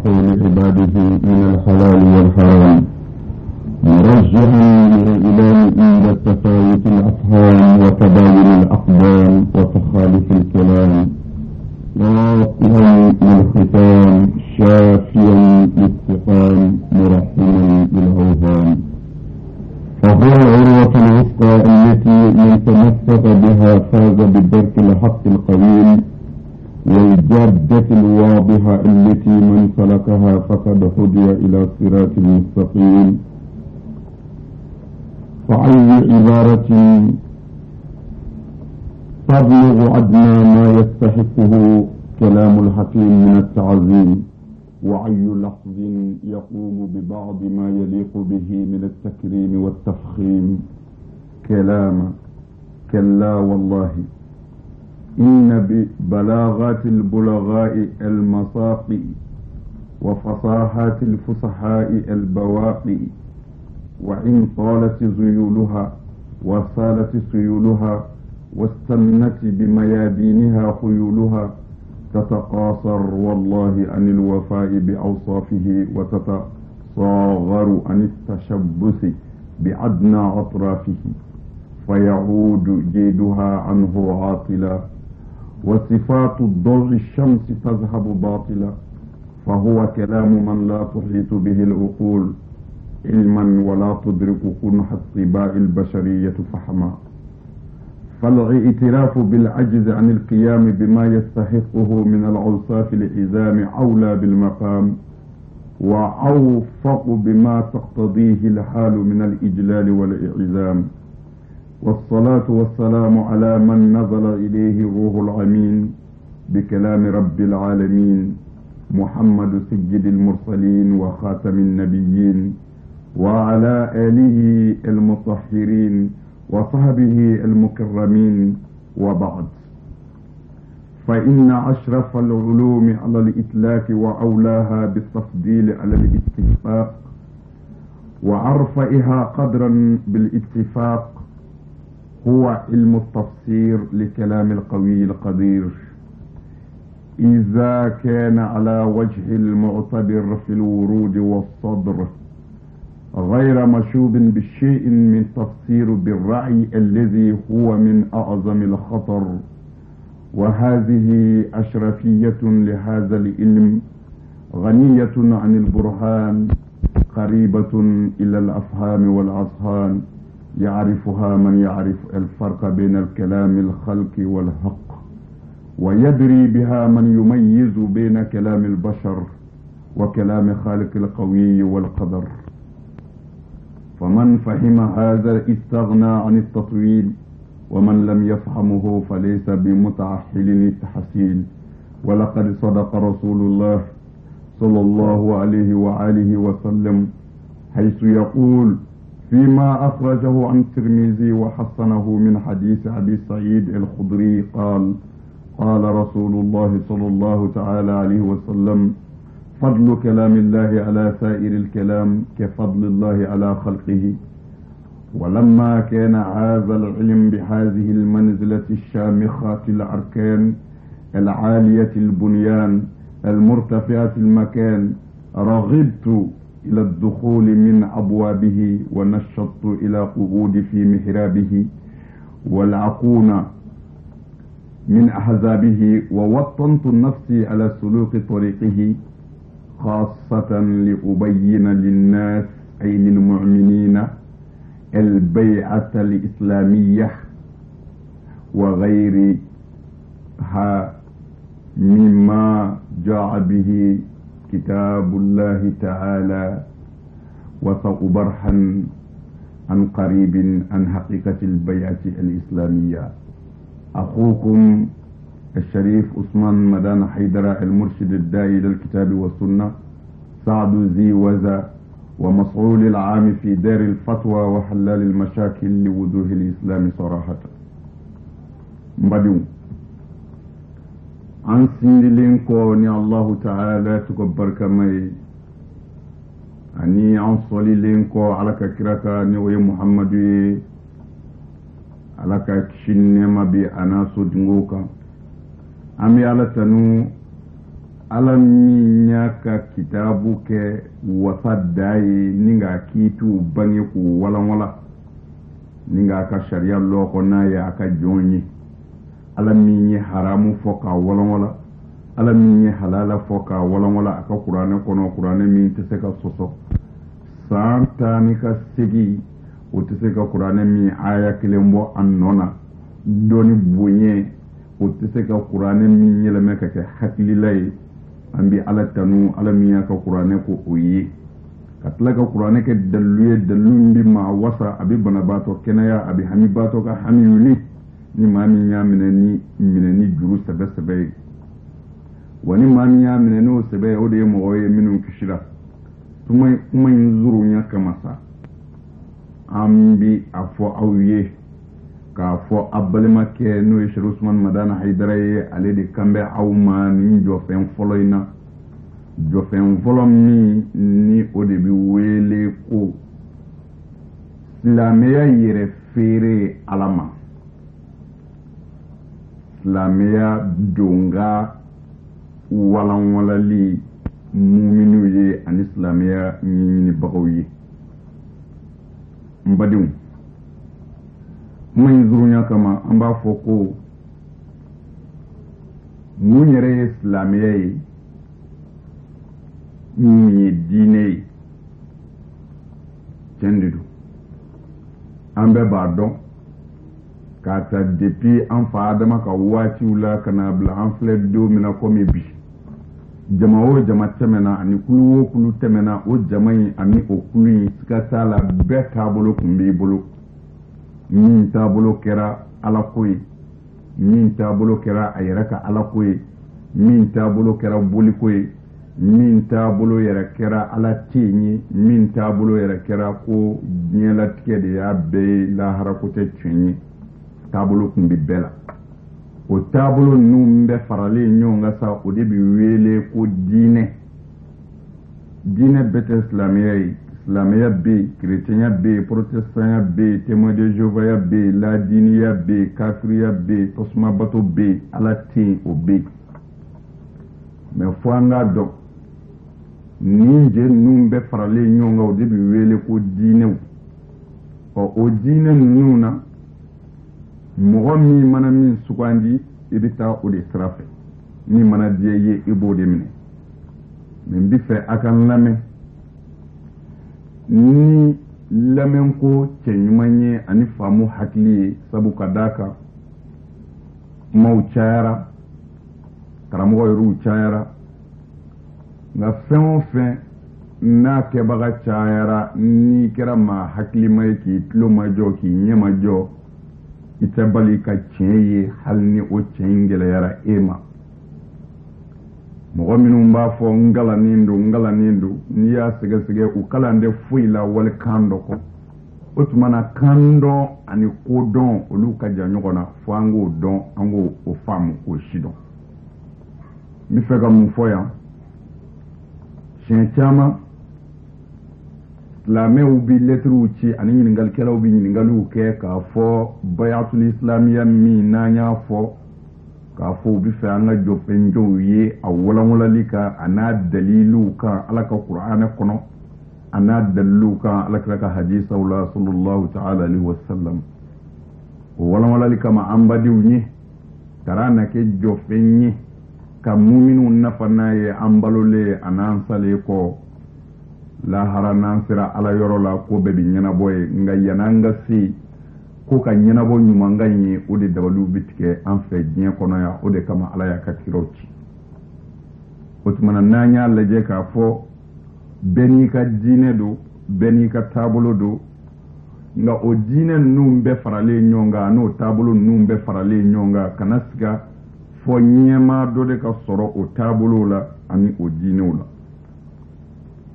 عقول عباده من الحلال والحرام مرجعا للإعلام عند تفاوت الأفهام وتباين الأقدام وتخالف الكلام واطئا للختام شافيا للسقام مرحما للأوهام فهو العروة الوثقى التي من تمسك بها فاز بالدرك الحق القويم والجادة الواضحة التي من سلكها فقد هدي إلى صراط مستقيم فأي عبارة تبلغ أدنى ما يستحقه كلام الحكيم من التعظيم وأي لفظ يقوم ببعض ما يليق به من التكريم والتفخيم كلام كلا والله إن ببلاغات البلغاء المساقي وفصاحات الفصحاء البواقي وإن طالت ذيولها وسالت سيولها واستنت بميادينها خيولها تتقاصر والله عن الوفاء بأوصافه وتتصاغر عن التشبث بأدنى أطرافه فيعود جيدها عنه عاطلا وصفات ضوء الشمس تذهب باطلا فهو كلام من لا تحيط به العقول علما ولا تدرك كنح الطباع البشرية فحما فالاعتراف بالعجز عن القيام بما يستحقه من الأوصاف العظام أولى بالمقام وأوفق بما تقتضيه الحال من الإجلال والإعزام والصلاة والسلام على من نزل إليه الروح الأمين بكلام رب العالمين محمد سيد المرسلين وخاتم النبيين وعلى آله المطهرين وصحبه المكرمين وبعد فإن أشرف العلوم على الإطلاق وأولاها بالتفضيل على الاتفاق وأرفعها قدرا بالاتفاق هو علم التفسير لكلام القوي القدير إذا كان على وجه المعتبر في الورود والصدر غير مشوب بشيء من تفسير بالرأي الذي هو من أعظم الخطر وهذه أشرفية لهذا العلم غنية عن البرهان قريبة إلى الأفهام والأذهان يعرفها من يعرف الفرق بين الكلام الخلق والحق ويدري بها من يميز بين كلام البشر وكلام خالق القوي والقدر فمن فهم هذا استغنى عن التطويل ومن لم يفهمه فليس بمتعهل للتحصيل ولقد صدق رسول الله صلى الله عليه وآله وسلم حيث يقول فيما أخرجه عن الترمذي وحسنه من حديث أبي سعيد الخدري قال قال رسول الله صلى الله تعالى عليه وسلم فضل كلام الله على سائر الكلام كفضل الله على خلقه ولما كان هذا العلم بهذه المنزلة الشامخة الأركان العالية البنيان المرتفعة المكان رغبت إلى الدخول من أبوابه ونشطت إلى قعود في محرابه والعقون من أحزابه ووطنت نفسي على سلوك طريقه خاصة لأبين للناس أي للمؤمنين البيعة الإسلامية وغيرها مما جاء به كتاب الله تعالى وسأبرهن عن قريب عن حقيقة البيعة الإسلامية أخوكم الشريف عثمان مدان حيدر المرشد الداعي للكتاب والسنة سعد ذي وزا ومسؤول العام في دار الفتوى وحلال المشاكل لوجوه الإسلام صراحة مبدو عن سندلين كوني الله تعالى تكبر كمي أني عن صليلين كو على كراكا نوي محمد على كشين ما بي أنا صدقوكا ami ala tanu alami nyaka kitabu ke wasa daye ninga kitu bange ku wala ninga ka sharia loko na ya aka jonyi alami haramu foka wala alami halala foka wala aka qur'ane kono qur'ane min tiseka soso santa nika sigi o tiseka qur'ane mi aya kilembo annona doni bunye o tiseka qur'ane mi yeleme ka haklilay ambi ala tanu ala miya ka qur'ane ko oyi katla ka qur'ane ke dalumbi ma wasa abi banabato kenaya abi hamibato ka hamiyuni ni mami ya mineni juru sabe wani mami ya mineno sabe o de mo oye minun kishira kuma zuru nya kamasa ambi afo awiye ka fo abalima ke no Sheikh Usman Madana Haidara ale de kambe awma ni jofen foloina jofen folom ni o de bi wele ko islamiya yere fere alama islamiya donga walali muminu ye an islamiya ni bagawi mbadiw mun zurunya kama an ba fo ko mun yare islamiya ni dine cendidu an be ba don ka ta depuis an fa adama ka wati wula kana bla an fled do mina komi bi jama'o jama temena ani kulu temena o jama'i ani o kulu skata la beta bolo kumbi bolo min tabolo kera ala koyi min tabolo kera ayeraka ala koyi min tabolo kera boli koyi min tabolo yera kera ala tinyi min tabolo yera kera ko nyela tike de ya be la harakote twenyi tabolo kumbi bela o tabolo numbe farale nyonga sa o de bi wele ko dine bete islamiyya be chrétien be protestant be témoin de Jéhovah be ladiniya be kafiriya be tosma bato be ala tin o be mais fo anga do ninje numbe farale nyonga o de bi wele ko dine o dine nuna mɔgɔ min mana min sugandi i bɛ taa o de sira fɛ ni mana diya ye i b'o de minɛ mais n bɛ fɛ a ka lamɛn ni lamɛn ko cɛ ɲuman ye ani faamu hakili ye sabu ka d'a kan kumaw cayara karamɔgɔ yɛrɛw cayara nka fɛn o fɛn n'a kɛbaga cayara n'i kɛra maa hakilima ye k'i tulo majɔ k'i ɲɛ majɔ ita bali ka tiɲɛ ye hali ni o tiɲɛ in gɛlɛyara e ma mɔgɔ minnu b'a fɔ n galanin don n'i y'a sɛgɛsɛgɛ u kalan tɛ foyi la wali kan dɔ kɔ o tuma na kan dɔn ani ko dɔn olu ka jan ɲɔgɔn na fo an k'o dɔn an k'o faamu k'o si dɔn n bɛ fɛ ka mun fɔ yan siɲɛ caman silamɛw bi lɛtiriw ci ani ɲiningalikɛlaw bi ɲininkaliw kɛ k'a fɔ bayatul islamiya min n'an y'a fɔ k'a fɔ u bi fɛ an ka jɔ fɛnjɔw ye a walanwalali kan a n'a daliliw kan ala ka kuranɛ kɔnɔ a n'a daliliw kan ala kira ka hadisaw la sallallahu ta'ala alaihi wa sallam o walanwalali kama an badiw ye tara na kɛ jɔ fɛn ye ka muminu nafa n'a ye an balolen a n'an salen kɔ lahara n'an sera ala yɔrɔ la ko bɛɛ bi ɲɛnabɔ ye nka yan'an ka se ko ka ɲɛnabɔ ɲumankan ye o de dabaliw bi tigɛ an fɛ diɲɛ kɔnɔ yan o de kama ala y'a ka kiraw ci o tuma na n'an y'a lajɛ k'a fɔ bɛɛ n'i ka diinɛ don bɛɛ n'i ka taabolo don nka o diinɛ ninnu bɛɛ faralen ɲɔgɔn kan n'o taabolo ninnu bɛɛ faralen ɲɔgɔn kan kana siga fɔ ɲɛmaa dɔ de ka sɔrɔ o taabolow la ani o diinɛw la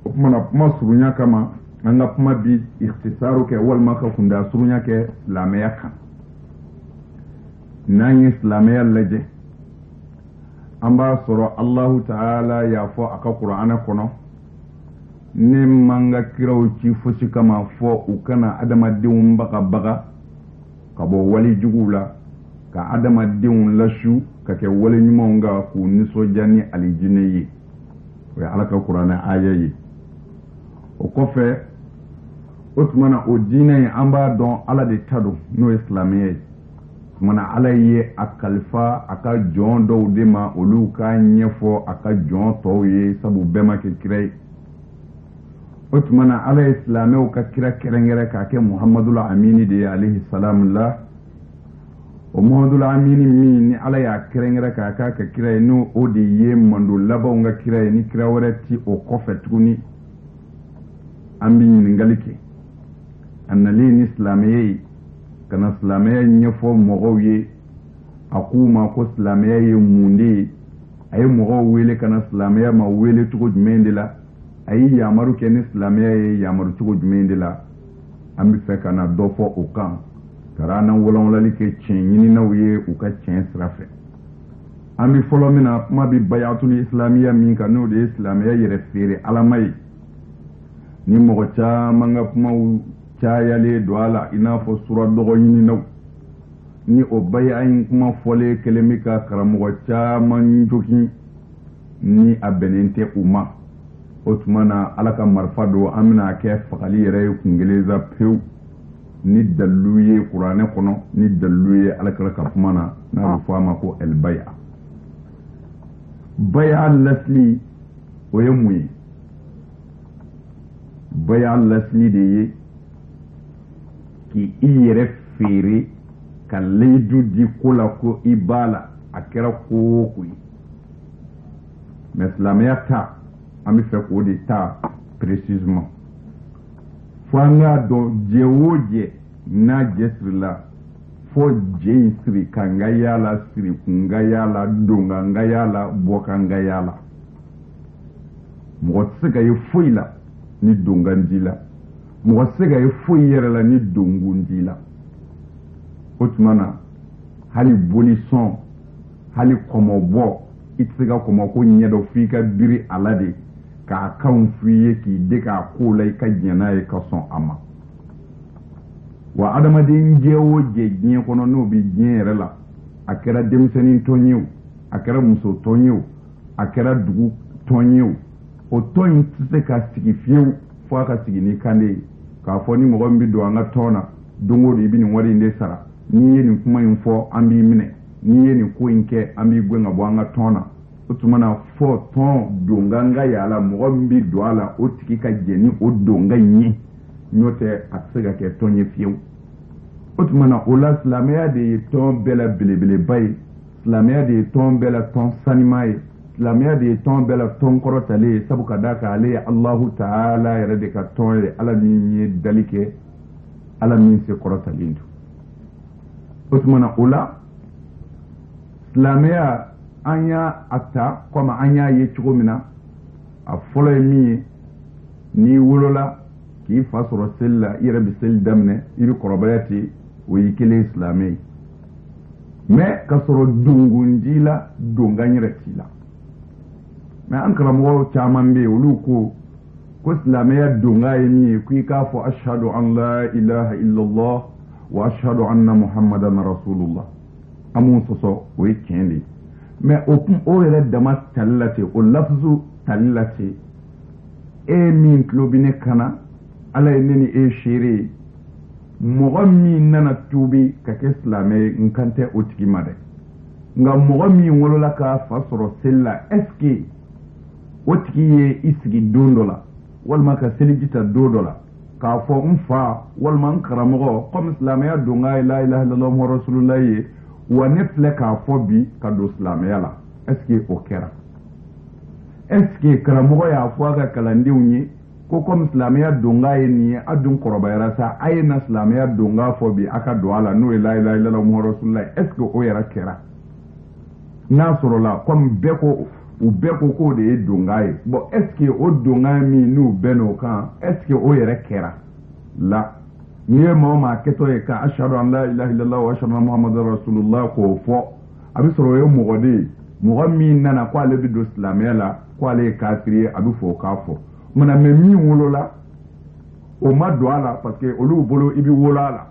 o kuma na kuma surunya kama an ka kuma bi ikhtisaru kɛ walima ka kunda surunya kɛ silamɛya kan n'an ye silamɛya lajɛ an b'a sɔrɔ Allahu ta'ala y'a fɔ a ka kuranɛ kɔnɔ ne man ka kiraw ci fosi kama fɔ u kana adamadenw baga ka bɔ wali juguw la ka adamadenw lasu ka kɛ wale ɲumanw kan k'u nisɔndiya ni alijinɛ ye o ye ala ka kuranɛ aya ye o kɔfɛ o tuma na o diinɛ in an b'a dɔn ala de ta don n'o ye silamɛya ye tuma na ala ye a kalifa a ka jɔn dɔw de ma olu ka ɲɛfɔ a ka jɔn tɔw ye sabu bɛɛ ma kɛ kira ye o tuma na ala ye silamɛw ka kira kɛrɛnkɛrɛn k'a kɛ muhamadula amini de ye alayhi salamu la o muhamadula amini min ni ala y'a kɛrɛnkɛrɛn k'a ka kira ye n'o o de ye mando labanw ka kira ye ni kira wɛrɛ ti o kɔfɛ tuguni an bi ɲininkali kɛ a nalen ni silamɛya ye ka na silamɛya ɲɛfɔ mɔgɔw ye a k'u ma ko silamɛya ye mun de ye a ye mɔgɔw wele ka na silamɛya ma wele cogo jumɛn de la a ye yamaru kɛ ni silamɛya ye yamaru cogo jumɛn de la an bɛ fɛ ka na dɔ fɔ o kan ka an wɔlɔwɔlali kɛ tiɲɛ ɲininaw ye u ka tiɲɛ sira fɛ an bɛ fɔlɔ min na kuma bɛ bayatul islamiya min kan n'o de ye silamɛya yɛrɛ feere alama ye ni mɔgɔ caman ka kumaw cayalen don a la i n'a fɔ sura dɔgɔ ɲininaw ni o baya in kuma fɔlen kelen bɛ ka karamɔgɔ caman jogin ni a bɛnnen tɛ u ma o tuma na ala ka marifa don an bɛna kɛ fagali yɛrɛ ye kungelen za pewu ni dalilu ye kuranɛ kɔnɔ ni dalilu ye alakira ka kuma na n'a bɛ fɔ a ma ko elbaya baya lasili o ye mun ye baya lasili de ye k'i yɛrɛ feere ka layidu di ko la ko i b'a la a kɛra ko o ko ye mais silamɛya ta an bɛ fɛ k'o de ta précisément fo an k'a dɔn jɛ o jɛ n'a jɛ sirila fo jɛ in siri ka n ka yaala siri kun ka yaala don ka n ka yaala bɔ ka n ka yaala mɔgɔ tɛ se ka ye foyi la ni donkan di la mɔgɔ tɛ se ka ye foyi yɛrɛ la ni donkun di la o tuma na hali boli sɔn hali kɔmɔbɔ i tɛ se ka kɔmɔko ɲɛdɔn f'i ka biri a la de k'a kanw f'i ye k'i de k'a ko la i ka diɲɛ n'a ye ka sɔn a ma wa adamaden jɛ o jɛ diɲɛ kɔnɔ n'o bɛ diɲɛ yɛrɛ la a kɛra denmisɛnnin tɔn ye o a kɛra muso tɔn ye o a kɛra dugu tɔn ye o o tɔn in tɛ se ka sigi fiyewu fo a ka sigi ni kan de ye k'a fɔ ni mɔgɔ min bɛ don an ka tɔn na don o don i bɛ nin wari in de sara n'i ye nin kuma in fɔ an b'i minɛ n'i ye nin ko in kɛ an b'i gɛn ka bɔ an ka tɔn na o tuma na fɔ tɔn donkan ka yala mɔgɔ min bɛ don a la o tigi ka jɛ ni o donkan in ye n'o tɛ a tɛ se ka kɛ tɔn ye fiyewu o tuma na o la silamɛya de ye tɔn bɛɛ la belebeleba ye silamɛya de ye tɔn bɛɛ la tɔn sanima ye silamɛya de ye tɔn bɛɛ la tɔn kɔrɔtalen ye sabu ka d'a kan ale ye alahu taala yɛrɛ de ka tɔn ye ala min ye dali kɛ ala min se kɔrɔtalen don o tuma na o la silamɛya an y'a ta komi an y'a ye cogo min na a fɔlɔ ye min ye n'i wolola k'i fa sɔrɔ seli la i yɛrɛ bɛ seli daminɛ i bɛ kɔrɔbaya ten o y'i kelen silamɛ ye mais ka sɔrɔ dongondi la donkan yɛrɛ t'i la mais an karamɔgɔw caman bɛ yen olu ko silamɛya donkan ye min ye k'i k'a fɔ ashhadu an la ilaha illallah wa ashhadu anna muhammadan rasulullah an m'o sɔsɔ o ye tiɲɛ de ye mais o yɛrɛ dama tali la ten o lafzu tali la ten e min tulo bɛ ne kan na ala ye ne ni e seere ye mɔgɔ min nana tuubi ka kɛ silamɛ ye n kan tɛ o tigi ma dɛ nka mɔgɔ min wolola k'a fa sɔrɔ seli la est ce que o tigi ye i sigi don dɔ la walima ka seliji ta don dɔ la k'a fɔ n fa walima n karamɔgɔ komi silamɛya don k'a ye la ilaha illallah muhammadu rasulullah ye wa ne filɛ k'a fɔ bi ka don silamɛya la est ce que o kɛra est ce que karamɔgɔ y'a fɔ a ka kalandenw ye ko comme silamɛya donga ye nin ye a dun kɔrɔbayara sa a ye na silamɛya donga fɔ bi a ka don a la n'o ye la ilaha illallah muhammadu rasulullah est ce que o yɛrɛ kɛra n'a sɔrɔ la comme u bɛɛ ko k'o de ye donga ye bon est ce que o donga min n'u bɛn n'o kan est ce que o yɛrɛ kɛra la n'i ye maa o maa kɛtɔ ye ka ashhadu an la ilaha illallah wa ashhadu anna muhammadan rasulullah k'o fɔ a bɛ sɔrɔ o ye mɔgɔ de ye mɔgɔ min nana ko ale bɛ don silamɛya la ko ale ye kafiri ye a bɛ fɔ o k'a fɔ mais min wolola o ma don a la parce que olu bolo i bɛ wolo a la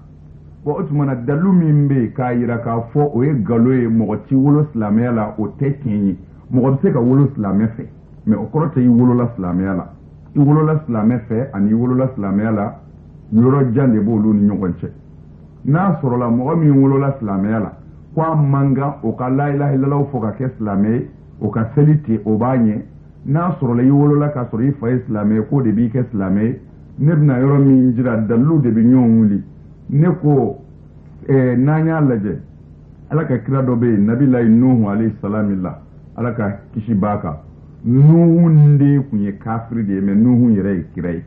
bon o tumana dalu min be ka yira ka fo o ye galo ye mogo ti wolo silamɛya la o tɛ tiɲɛ ye mogo bɛ se ka wolo silamɛ fɛ mais o kɔrɔ tɛ i wolola silamɛya la i wolola silamɛ fɛ ani i wolola silamɛya la yɔrɔ jan de b'olu ni ɲɔgɔn cɛ n'a sɔrɔla mɔgɔ min wolola silamɛya la ko a man kan o ka la ilaha illallah fɔ ka kɛ silamɛ ye o ka seli ten o b'a ɲɛ n'a sɔrɔla i wolola k'a sɔrɔ i fa ye silamɛ ye k'o de b'i kɛ silamɛ ye ne bɛna yɔrɔ min jira dalilu de bɛ ɲɔgɔn wuli ne ko n'an y'a lajɛ ala ka kira dɔ bɛ yen nabilayi nuhu alayhi salam la ala ka kisi b'a kan nuhu de tun ye kafiri de ye mais nuhu yɛrɛ ye kira ye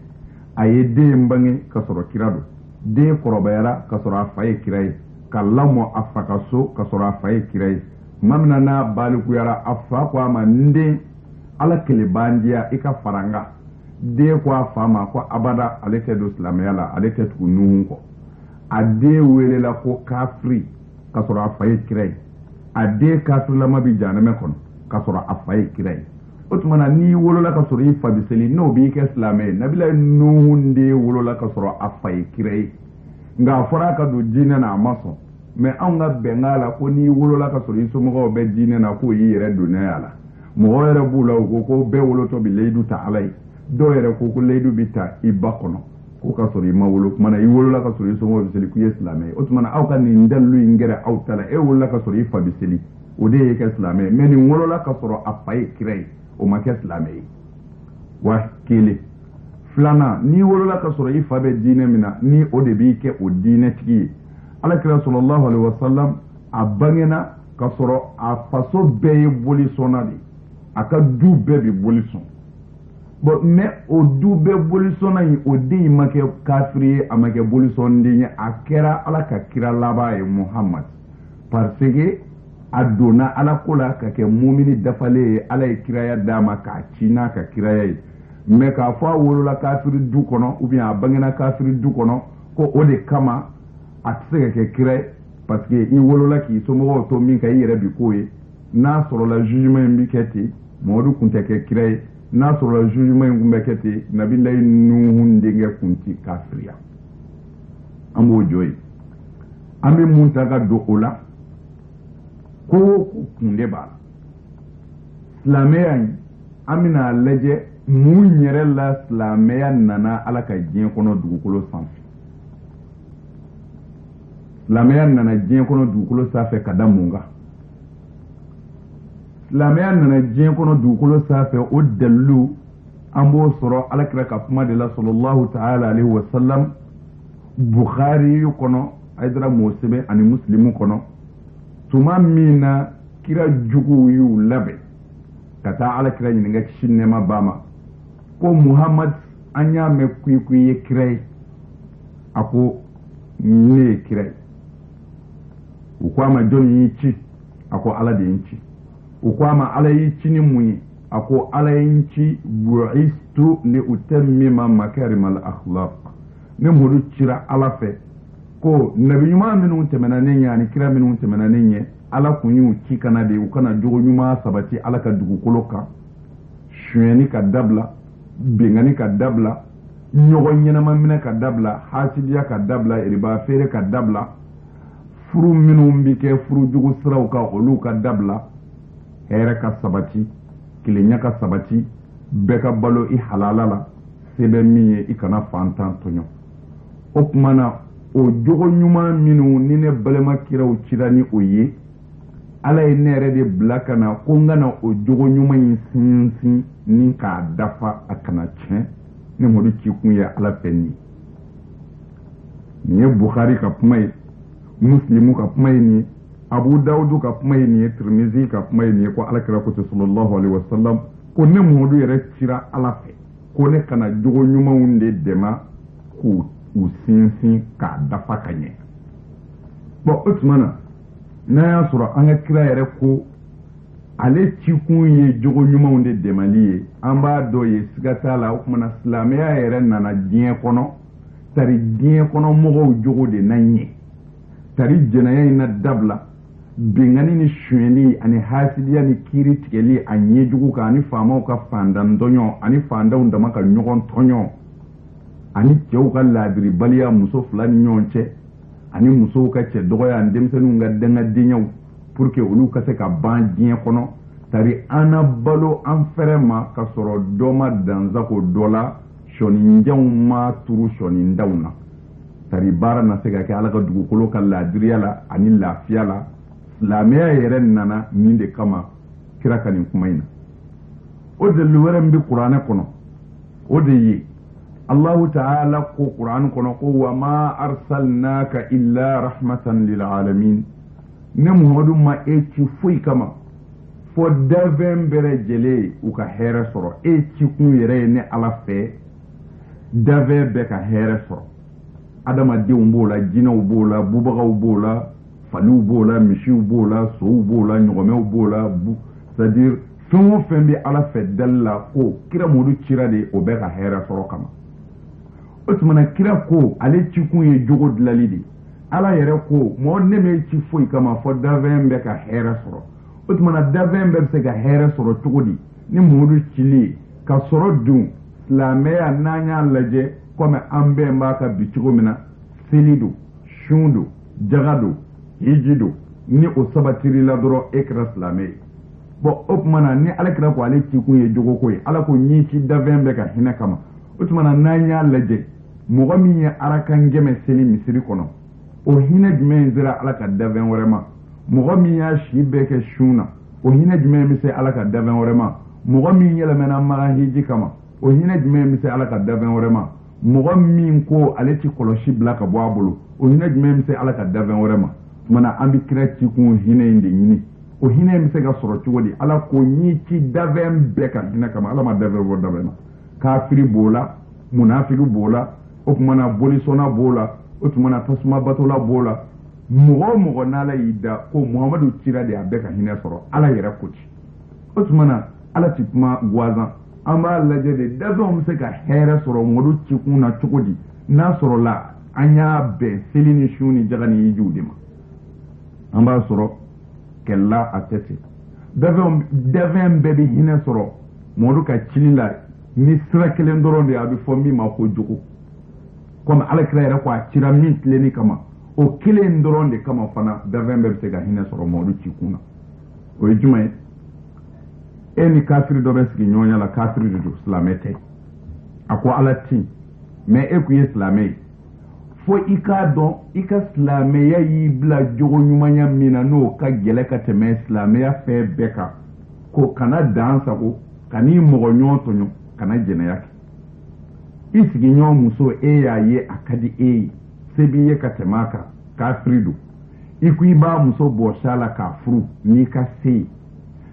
a ye den bange ka sɔrɔ kira don den kɔrɔbayara ka sɔrɔ a fa ye kira ye ka lamɔ a fa ka so ka sɔrɔ a fa ye kira ye tuma min na n'a balikuyara a fa ko a ma n den ala kele b'an diya i ka fara n kan den ko a fa ma ko abada ale tɛ don silamɛya la ale tɛ tugu nuhu kɔ a den welela ko kafiri ka sɔrɔ a fa ye kira ye a den kafirilama bɛ jahanɛmɛ kɔnɔ ka sɔrɔ a fa ye kira ye o tuma na n'i wolola ka sɔrɔ i fa bɛ seli n'o b'i kɛ silamɛ ye nabila nuhu de wolola ka sɔrɔ a fa ye kira ye nka a fɔra a ka don diinɛ na a ma sɔn mais anw ka bɛnkan la ko n'i wolola ka sɔrɔ i somɔgɔw bɛ diinɛ na k'o y'i yɛrɛ donnɛ a la mɔgɔ yɛrɛ b'u la u ko bɛɛ wolotɔ bɛ layidu ta ala ye dɔw yɛrɛ ko layidu bɛ ta i ba kɔnɔ ko ka sɔrɔ i ma wolo tuma na i wolola ka sɔrɔ i somɔgɔw bɛ seli k'i ye silamɛ ye o tuma na aw ka nin dalilu in gɛrɛ aw ta la e wolola ka sɔrɔ i fa bɛ seli o de ye kɛ silamɛ ye mais nin wolola ka sɔrɔ a fa ye kira ye o ma kɛ silamɛ ye wa kelen filanan n'i wolola ka sɔrɔ i fa bɛ diinɛ min na ni o de b'i kɛ o diinɛ tigi ye alakira sallallahu alaihi wasallam a bangena ka sɔrɔ a faso bɛɛ ye boli sɔnna de a ka du bɛɛ bɛ boli sɔn bon mais o du bɛɛ boli sɔnna in o den ma kɛ kafiri ye a ma kɛ boli sɔnden ye a kɛra ala ka kira laban ye muhammad parce que a donna ala ko la ka kɛ mumini dafalen ye ala ye kiraya d'a ma k'a ci n'a ka kiraya ye mais k'a fɔ a wolola kafiri du kɔnɔ ou bien a bangena kafiri du kɔnɔ ko o de kama a tɛ se ka kɛ kira ye parce que i wolola k'i somɔgɔw to min ka i yɛrɛ bi k'o ye n'a sɔrɔla jugement in bi kɛ ten mɔgɔdu kun tɛ kɛ kira ye n'a sɔrɔla jugement in kun bɛ kɛ ten nabilayi nuhu denkɛ kun ti kafiriya an b'o jɔ yen an bɛ mun ta ka don o la ko kun de b'a la silamɛya in an bɛna lajɛ mun yɛrɛ la silamɛya nana ala ka diɲɛ kɔnɔ dugukolo sanfɛ silamɛya nana diɲɛ kɔnɔ dugukolo sanfɛ ka da mun kan silamɛya nana diɲɛ kɔnɔ dugukolo sanfɛ o dalilu an b'o sɔrɔ alakira ka kuma de la sallallahu ta'ala alaihi wa sallam bukhari kɔnɔ ayidara mɔsɛbɛ ani muslimu kɔnɔ tuma min na kira juguw y'u labɛn ka taa alakira ɲininka kisi nɛɛma b'a ma ko muhammad an y'a mɛn ko i ye kira ye a ko ne ye kira ye u ko a ma jɔn y'i ci a ko ala de ye n ci u ko a ma ala y'i ci ni mun ye a ko ala ye n ci bu'istu li utammima makarimal akhlaq ne muru cira ala fɛ ko nabi ɲuman minnu tɛmɛna ne ɲɛ ani kira minnu tɛmɛna ne ɲɛ ala kun y'u ci kana de u kana jogo ɲuman sabati ala ka dugukolo kan suyɛni ka dabila bengani ka dabila ɲɔgɔn ɲɛnama minɛ ka dabila hasidiya ka dabila riba feere ka dabila furu minnu bi kɛ furu jugu siraw kan olu ka dabila hɛrɛ ka sabati kilenya ka sabati bɛɛ ka balo i halala la se bɛ min ye i kana fantan tɔɲɔ o tuma na o jogo ɲuman minnu ni ne balima kiraw cira ni o ye ala ye ne yɛrɛ de bila ka na ko n kana o jogo ɲuman in sinsin ni k'a dafa a kana tiɲɛ ne mɔdu ci kun ye ala fɛ nin ye bukhari ka kuma ye muslimu ka kuma ye nin ye abu dawudu ka kuma ye nin ye tirmizi ka kuma ye nin ye ko alakira ko sallallahu alaihi wasallam ko ne mɔdu yɛrɛ cira ala fɛ ko ne kana jogo ɲumanw de dɛmɛ k'u sinsin k'a dafa ka ɲɛ bon o tuma na n'a y'a sɔrɔ an ka kira yɛrɛ ko ale cikun ye jogo ɲumanw de dɛmɛli ye an b'a dɔn ye siga t'a la o tuma na silamɛya yɛrɛ nana diɲɛ kɔnɔ tari diɲɛ kɔnɔ mɔgɔw jogo de na ɲɛ tari jɛnɛya in na dabila bengani ni suyɛnli ani hasidiya ni kiiri tigɛli a ɲɛjugu kan ani faamaw ka fandan dɔɲɔ ani fandanw dama ka ɲɔgɔn tɔɲɔ ani cɛw ka laadiribaliya muso fila ni ɲɔgɔn cɛ ani muso ka cɛ dɔgɔya an denmisɛnninw ka dangadenyaw pour que olu ka se ka ban diɲɛ kɔnɔ tari ana balo an fɛrɛ ma ka sɔrɔ dɔ ma danzako dɔ la sɔninjanw ma turu sɔnindaw na tari baara na se ka kɛ ala ka dugukolo ka laadiriya la ani lafiya la silamɛya yɛrɛ nana nin de kama kira ka nin kuma in na o dalilu wɛrɛ min bɛ kuranɛ kɔnɔ o de ye Allahu ta'ala ko Qur'an kono ko wa ma arsalnaka illa rahmatan lil alamin ne Muhammadu ma ci foyi kama fo daven bere jele u ka here soro ci kun yere ne ala fe dave be ka here soro adama de umbola jinaw bola bubagaw bola falu bola mishiw bola sou bola nyogomew bola c'est-à-dire fengo fembe ala fe dalla ko kira modu cira de o be ka here soro kama otumana kira ko ale ci kun ye jogo dilali de ala yɛrɛ ko mo ne me ci foyi kama fo daven be ka hɛrɛ sɔrɔ otumana daven be se ka hɛrɛ sɔrɔ cogo di ni mudu cili ka sɔrɔ dun silamɛya n'an y'a lajɛ comme an bɛɛ b'a ka bi cogo min na seli do sun do jaga do hiji do ni o sabatiri la dɔrɔn e kɛra silamɛ ye bon o tumana ni ala kira ko ale ci kun ye jogo ko ye ala ko ɲi ci daven be ka hinɛ kama otumana n'an y'a lajɛ mɔgɔ min ye arakan gɛmɛ seli misiri kɔnɔ o hinɛ jumɛn sera ala ka daven wɛrɛ ma mɔgɔ min y'a si bɛɛ kɛ sun na o hinɛ jumɛn bɛ se ala ka daven wɛrɛ ma mɔgɔ min yɛlɛmɛna maga hiji kama o hinɛ jumɛn bɛ se ala ka daven wɛrɛ ma mɔgɔ min ko ale ti kɔlɔsi bila ka bɔ a bolo o hinɛ jumɛn bɛ se ala ka daven wɛrɛ ma tumana an bɛ kira ci kun hinɛ in de ɲini o hinɛ in bɛ se ka sɔrɔ cogo di ala ko ɲi ci daven bɛɛ ka hinɛ kama ala ma daven wɛrɛ daven na kafiri b'o la munafiki b'o la o tumana bolisɔnna b'o la o tumana tasuma batola b'o la mɔgɔ o mɔgɔ n'ala y'i da ko muhamadu cira de a bɛɛ ka hinɛ sɔrɔ ala yɛrɛ ko ci o tumana ala ti kuma guazan an b'a lajɛ de davenw bɛ se ka hɛrɛ sɔrɔ mɔdu ci kun na cogo di n'a sɔrɔ la an y'a bɛn seli ni sun ni jaga ni yijiw de ma an b'a sɔrɔ kɛlɛla a tɛ ten daven bɛɛ bɛ hinɛ sɔrɔ mɔdu ka cili la ni sira kelen dɔrɔn de a bɛ fɔ min ma ko jogo comme alakira yɛrɛ ko a cira min tilenni kama o kelen dɔrɔn de kama fana daven bɛɛ bɛ se ka hinɛ sɔrɔ mɔdu ci kun na o ye jumɛn ye e ni kafiri dɔ bɛ sigi ɲɔgɔnya la kafiri de don silamɛ tɛ a ko ala ti mais e kun ye silamɛ ye fo i k'a dɔn i ka silamɛya y'i bila jogo ɲumanya min na n'o ka gɛlɛ ka tɛmɛ silamɛya fɛn bɛɛ kan ko kana dan sago kan'i mɔgɔ ɲɔgɔn tɔɲɔ kana jɛnɛya kɛ i sigiɲɔgɔn muso e y'a ye a ka di e ye se b'i ye ka tɛmɛ a kan kafiri don i ko i b'a muso bɔsi la k'a furu n'i ka se ye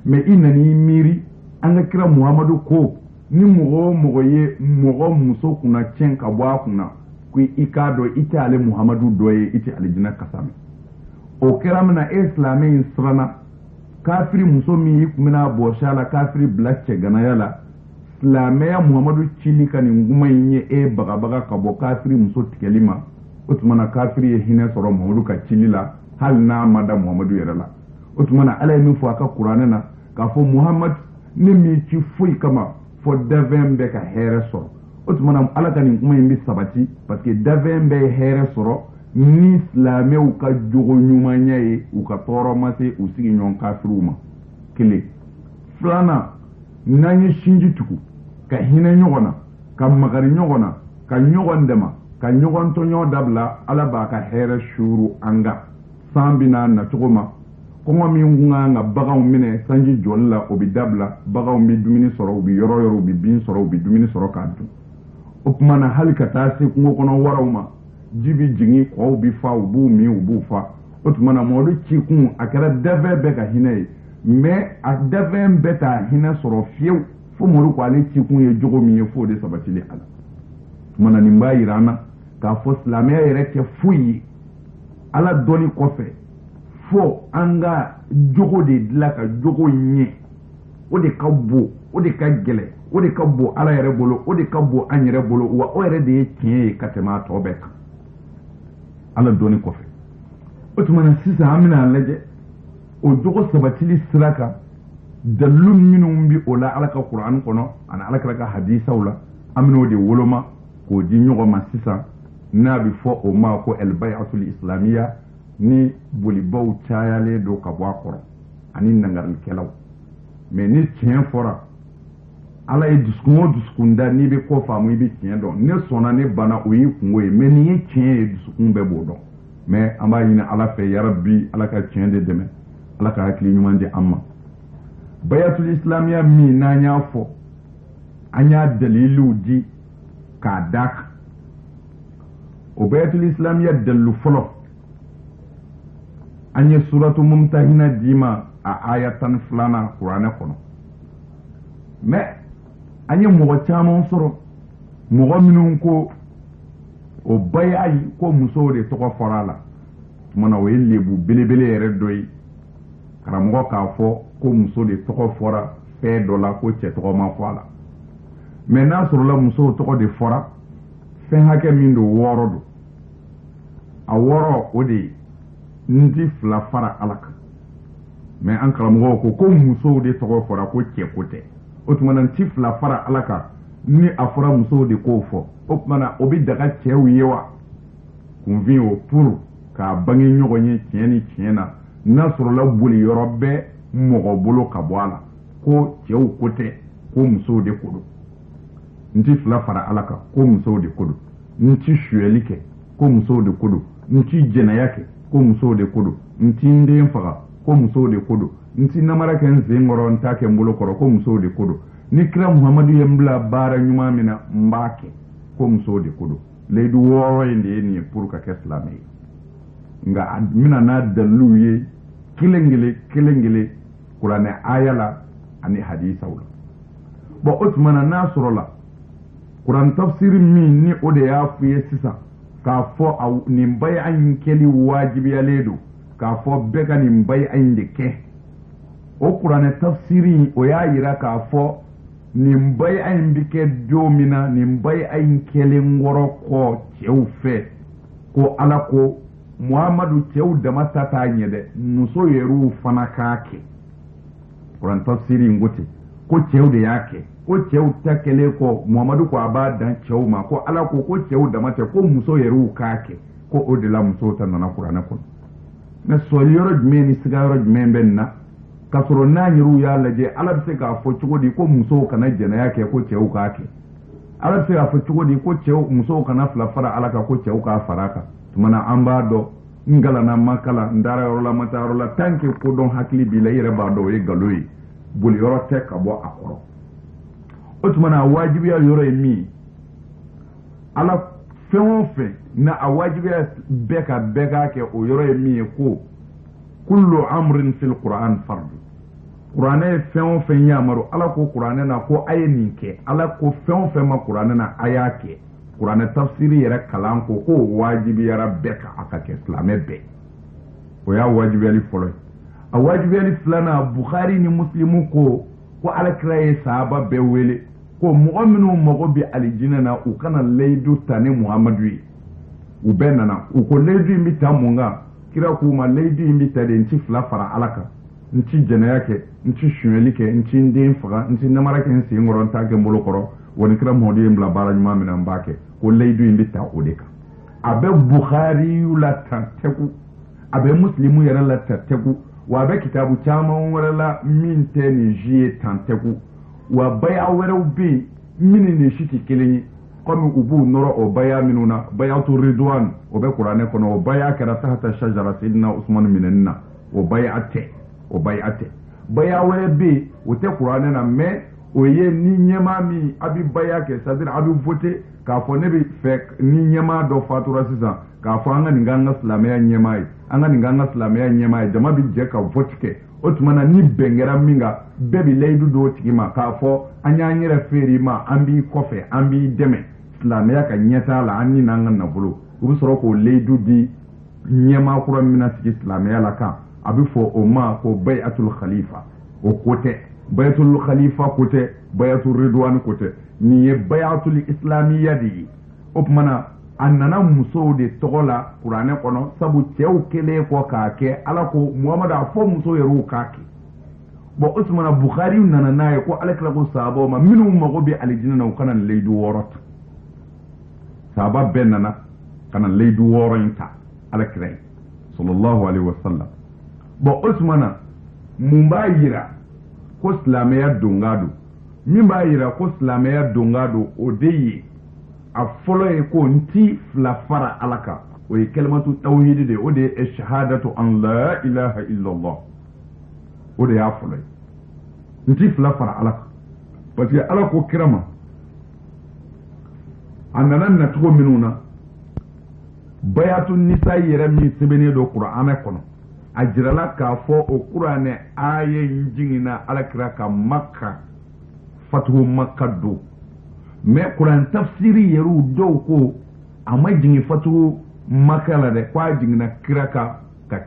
mais i nan'i miiri an ka kira muhamadu ko ni mɔgɔ o mɔgɔ ye mɔgɔ muso kunna tiɲɛ ka bɔ a kunna ko i k'a dɔn i tɛ ale muhamadu dɔ ye i tɛ alijinɛ kasa mɛn o kɛra min na e silamɛ in siranna kafiri muso min i kun bɛna bɔsi la kafiri bila cɛganaya la silamɛya muhamadu cili ka nin kuma in ye e bagabaga ka bɔ kafiri muso tigɛli ma o tumana kafiri ye hinɛ sɔrɔ muhamadu ka cili la hali n'a ma da muhamadu yɛrɛ la o tumana ala ye min fɔ a ka kuranɛ na k'a fɔ muhamadu ne m'i ci foyi kama fɔ daven bɛ ka hɛrɛ sɔrɔ o tumana ala ka nin kuma in bɛ sabati parce que daven bɛ hɛrɛ sɔrɔ ni silamɛw ka jogo ɲumanya ye u ka tɔɔrɔ ma se u sigiɲɔgɔn kafiriw ma kelen filanan n'an ye sinji tugu ka hinɛ ɲɔgɔn na ka magari ɲɔgɔn na ka ɲɔgɔn dɛmɛ ka ɲɔgɔn tɔɲɔ dabila ala b'a ka hɛrɛ suuru an kan san bɛna nacogo ma kɔngɔ min kun kan ka baganw minɛ sanji jɔli la o bɛ dabila baganw bɛ dumuni sɔrɔ u bɛ yɔrɔ yɔrɔ u bɛ bin sɔrɔ u bɛ dumuni sɔrɔ k'a dun o tuma na hali ka taa se kungo kɔnɔ waraw ma ji bɛ jigin kɔw bɛ fa u b'u min u b'u fa o tuma na mɔdu ci kun a kɛra daven bɛɛ ka hinɛ ye mais a daven bɛɛ t'a hinɛ sɔrɔ fiyewu fo mɔdu ko ale ci kun ye jogo min ye fo de sabatili a la tuma na nin b'a yira an na k'a fɔ silamɛya yɛrɛ tɛ foyi ye ala dɔnni kɔfɛ fo an ka jogo de dilan ka jogo ɲɛ o de ka bon o de ka gɛlɛ o de ka bon ala yɛrɛ bolo o de ka bon an yɛrɛ bolo wa o yɛrɛ de ye tiɲɛ ye ka tɛmɛ a tɔ bɛɛ kan ala dɔnni kɔfɛ o tuma na sisan an bɛna lajɛ o jogo sabatili sira kan dalilu minnu bɛ o la ala ka kuran kɔnɔ ani ala ka hadisaw la an bɛna o de woloma k'o di ɲɔgɔn ma sisan n'a bi fɔ o ma ko al bay'atul islamiyya ni bolibaw cayalen do ka bɔ a kɔrɔ ani nangalikɛlaw mais ni tiɲɛ fɔra ala ye dusukun o dusukun da n'i bɛ ko faamu i bɛ tiɲɛ dɔn ne sɔnna ne bana o y'i kungo ye mais nin ye tiɲɛ ye dusukun bɛɛ b'o dɔn mais an b'a ɲini ala fɛ yarabi ala ka tiɲɛ de dɛmɛ ala ka hakili ɲuman di an ma bayatul islamiyya min n'an y'a fɔ an y'a daliliw di k'a da kan o bayatul islamiyya dalilu fɔlɔ an ye suratu mumtahina di ma a aya 12 kuranɛ kɔnɔ mais an ye mɔgɔ caman sɔrɔ mɔgɔ minnu ko o baya yi ko musow de tɔgɔ fɔra a la tumana o ye lebu belebele yɛrɛ dɔ ye karamɔgɔ k'a fɔ ko muso de tɔgɔ fɔra fɛn dɔ la ko cɛ tɔgɔ ma fɔ a la mais n'a sɔrɔla musow tɔgɔ de fɔra fɛn hakɛ min don 6 don a 6 o de n ti 2 fara ala kan mais an karamɔgɔ ko musow de tɔgɔ fɔra ko cɛ ko tɛ o tumana n ti 2 fara ala kan ni a fɔra musow de k'o fɔ o tumana o bi daga cɛw ye wa kunfin o pour k'a bange ɲɔgɔn ye tiɲɛ ni tiɲɛ na n'a sɔrɔla boli yɔrɔ bɛɛ mɔgɔ bolo ka bɔ a la ko cɛw ko tɛ ko musow de ko don n ti 2 fara ala kan ko musow de ko don n ti suyɛli kɛ ko musow de ko don n ti jɛnɛya kɛ ko musow de ko don n ti n den faga ko musow de ko don n ti namara kɛ n sen kɔrɔ n t'a kɛ n bolo kɔrɔ ko musow de ko don ni kira muhamadu ye n bila baara ɲuman min na n b'a kɛ ko musow de ko don layidu 6 in de ye nin ye pour ka kɛ silamɛ ye nka n bɛna n'a daliluw ye kelen kelen kuranɛ aya la ani hadisaw la bon o tuma na n'a sɔrɔ la kuran tafsiri min ni o de y'a f'i ye sisan k'a fɔ nin baya in kɛli wajibiyalen don k'a fɔ bɛɛ ka nin baya in de kɛ o kuranɛ tafsiri o y'a yira k'a fɔ nin baya in bi kɛ don min na nin baya in kɛlen kɔrɔ kɔ cɛw fɛ ko ala ko muhamadu cɛw dama ta t'a ɲɛ dɛ muso yɛrɛw fana k'a kɛ kuran tafsiri in ko ten ko cɛw de y'a kɛ ko cɛw ta kɛlen kɔ muhamadu ko a b'a dan cɛw ma ko ala ko cɛw dama tɛ ko muso yɛrɛw k'a kɛ ko o de la musow ta nana kuranɛ kɔnɔ mais sɔli yɔrɔ jumɛn ni siga yɔrɔ jumɛn bɛ nin na k'a sɔrɔ n'a yɛrɛw y'a lajɛ ala bɛ se k'a fɔ cogo di ko musow kana jɛnɛya kɛ ko cɛw k'a kɛ ala bɛ se k'a fɔ cogo di ko musow kana 2 fara ala kan ko cɛw k'a fara a kan tumana an b'a dɔn n galana ma kala n dara yɔrɔ la ma taa yɔrɔ la tant que ko dɔn hakili b'i la i yɛrɛ b'a dɔn o ye nkalon ye boli yɔrɔ tɛ ka bɔ a kɔrɔ o tumana a wajibiya yɔrɔ ye min ala fɛn o fɛn na a wajibiya bɛɛ ka bɛɛ k'a kɛ o yɔrɔ ye min ye ko kullu amrin fil qur'an fardu kuranɛ ye fɛn o fɛn yamaru ala ko kuranɛ na ko a ye nin kɛ ala ko fɛn o fɛn ma kuranɛ na a y'a kɛ kuranɛ tafsiri yɛrɛ kalan ko wajibiyara bɛɛ ka a ka kɛ silamɛ bɛɛ o y'a wajibiyali fɔlɔ ye a wajibiyali filanan bukhari ni muslimu ko alakira ye sahaba bɛɛ wele ko mɔgɔ minnu mago bɛ alijinɛ na u kana layidu ta ni muhamadu ye u bɛɛ nana u ko layidu in bɛ ta mun kan kira k'u ma layidu in bɛ ta de n ti 2 fara ala kan n ti jɛnɛya kɛ n ti suyɛli kɛ n ti n den faga n ti namara kɛ n sen kɔrɔ n t'a kɛ n bolo kɔrɔ wa ni kira muhamadu ye n bila baara ɲuman min na n b'a kɛ ko layidu in bɛ ta o de kan a bɛ bukhari la tan tɛgu a bɛ muslimu yɛrɛ la tan tɛgu wa a bɛ kitabu caman wɛrɛ la min tɛ nin zi ye tan tɛgu wa baya wɛrɛw bɛ yen min ni si tɛ kelen ye komi u b'u nɔrɔ o baya minnu na bayatu ridwan o bɛ kuranɛ kɔnɔ o baya kɛra tahata shajara sayidina usman minɛni na o baya tɛ baya wɛrɛ bɛ yen o tɛ kuranɛ na mais o ye ni ɲɛmaa min a bɛ baya kɛ c'est à dire a bɛ voter k'a fɔ ne bɛ fɛ ni ɲɛmaa dɔ fatura sisan k'a fɔ an ka nin k'an ka silamɛya ɲɛmaa ye an ka nin k'an ka silamɛya ɲɛmaa ye jama bɛ jɛ ka vote kɛ o tuma na ni bɛn kɛra min kan bɛɛ bɛ layidu d'o tigi ma k'a fɔ an y'an yɛrɛ feere i ma an b'i kɔfɛ an b'i dɛmɛ silamɛya ka ɲɛtaa la an ni n'an ka nafolo u bɛ sɔrɔ k'o layidu di ɲɛmaa kura min na sigi silamɛya la kan a bɛ fɔ o ma ko bayatul khalifa o ko tɛ bayatul khalifa ko tɛ bayatul ridwan ko tɛ nin ye bayatul islamiya de ye o tuma na a nana musow de tɔgɔ la kuranɛ kɔnɔ sabu cɛw kɛlen kɔ k'a kɛ ala ko muhamadu a fɔ muso yɛrɛw k'a kɛ bon o tuma na bukhari nana n'a ye ko alakira ko sahabaw ma minnu mago bɛ alijinɛ na u kana nin layidu 6 ta sahaba bɛɛ nana kana leidu woronta ala kira sallallahu alaihi wasallam bo usmana mun ba yira ko islamiya dongado min ba yira ko islamiya dongado o deyi a folo e ko nti fla fara alaka o e kalimatu tawhid de o de shahadatu an la ilaha illa allah o de ya folo nti fla fara alaka parce que ala ko kirama annanan na tugo minuna bayatun nisa yere mi sebene do qur'ana kono ajirala ka fo o qur'ane aye njingina ala kira ka makka fatuhu makka do me qur'an tafsiri yeru do ko amma jingi fatuhu makka la de kwa jingina kira ka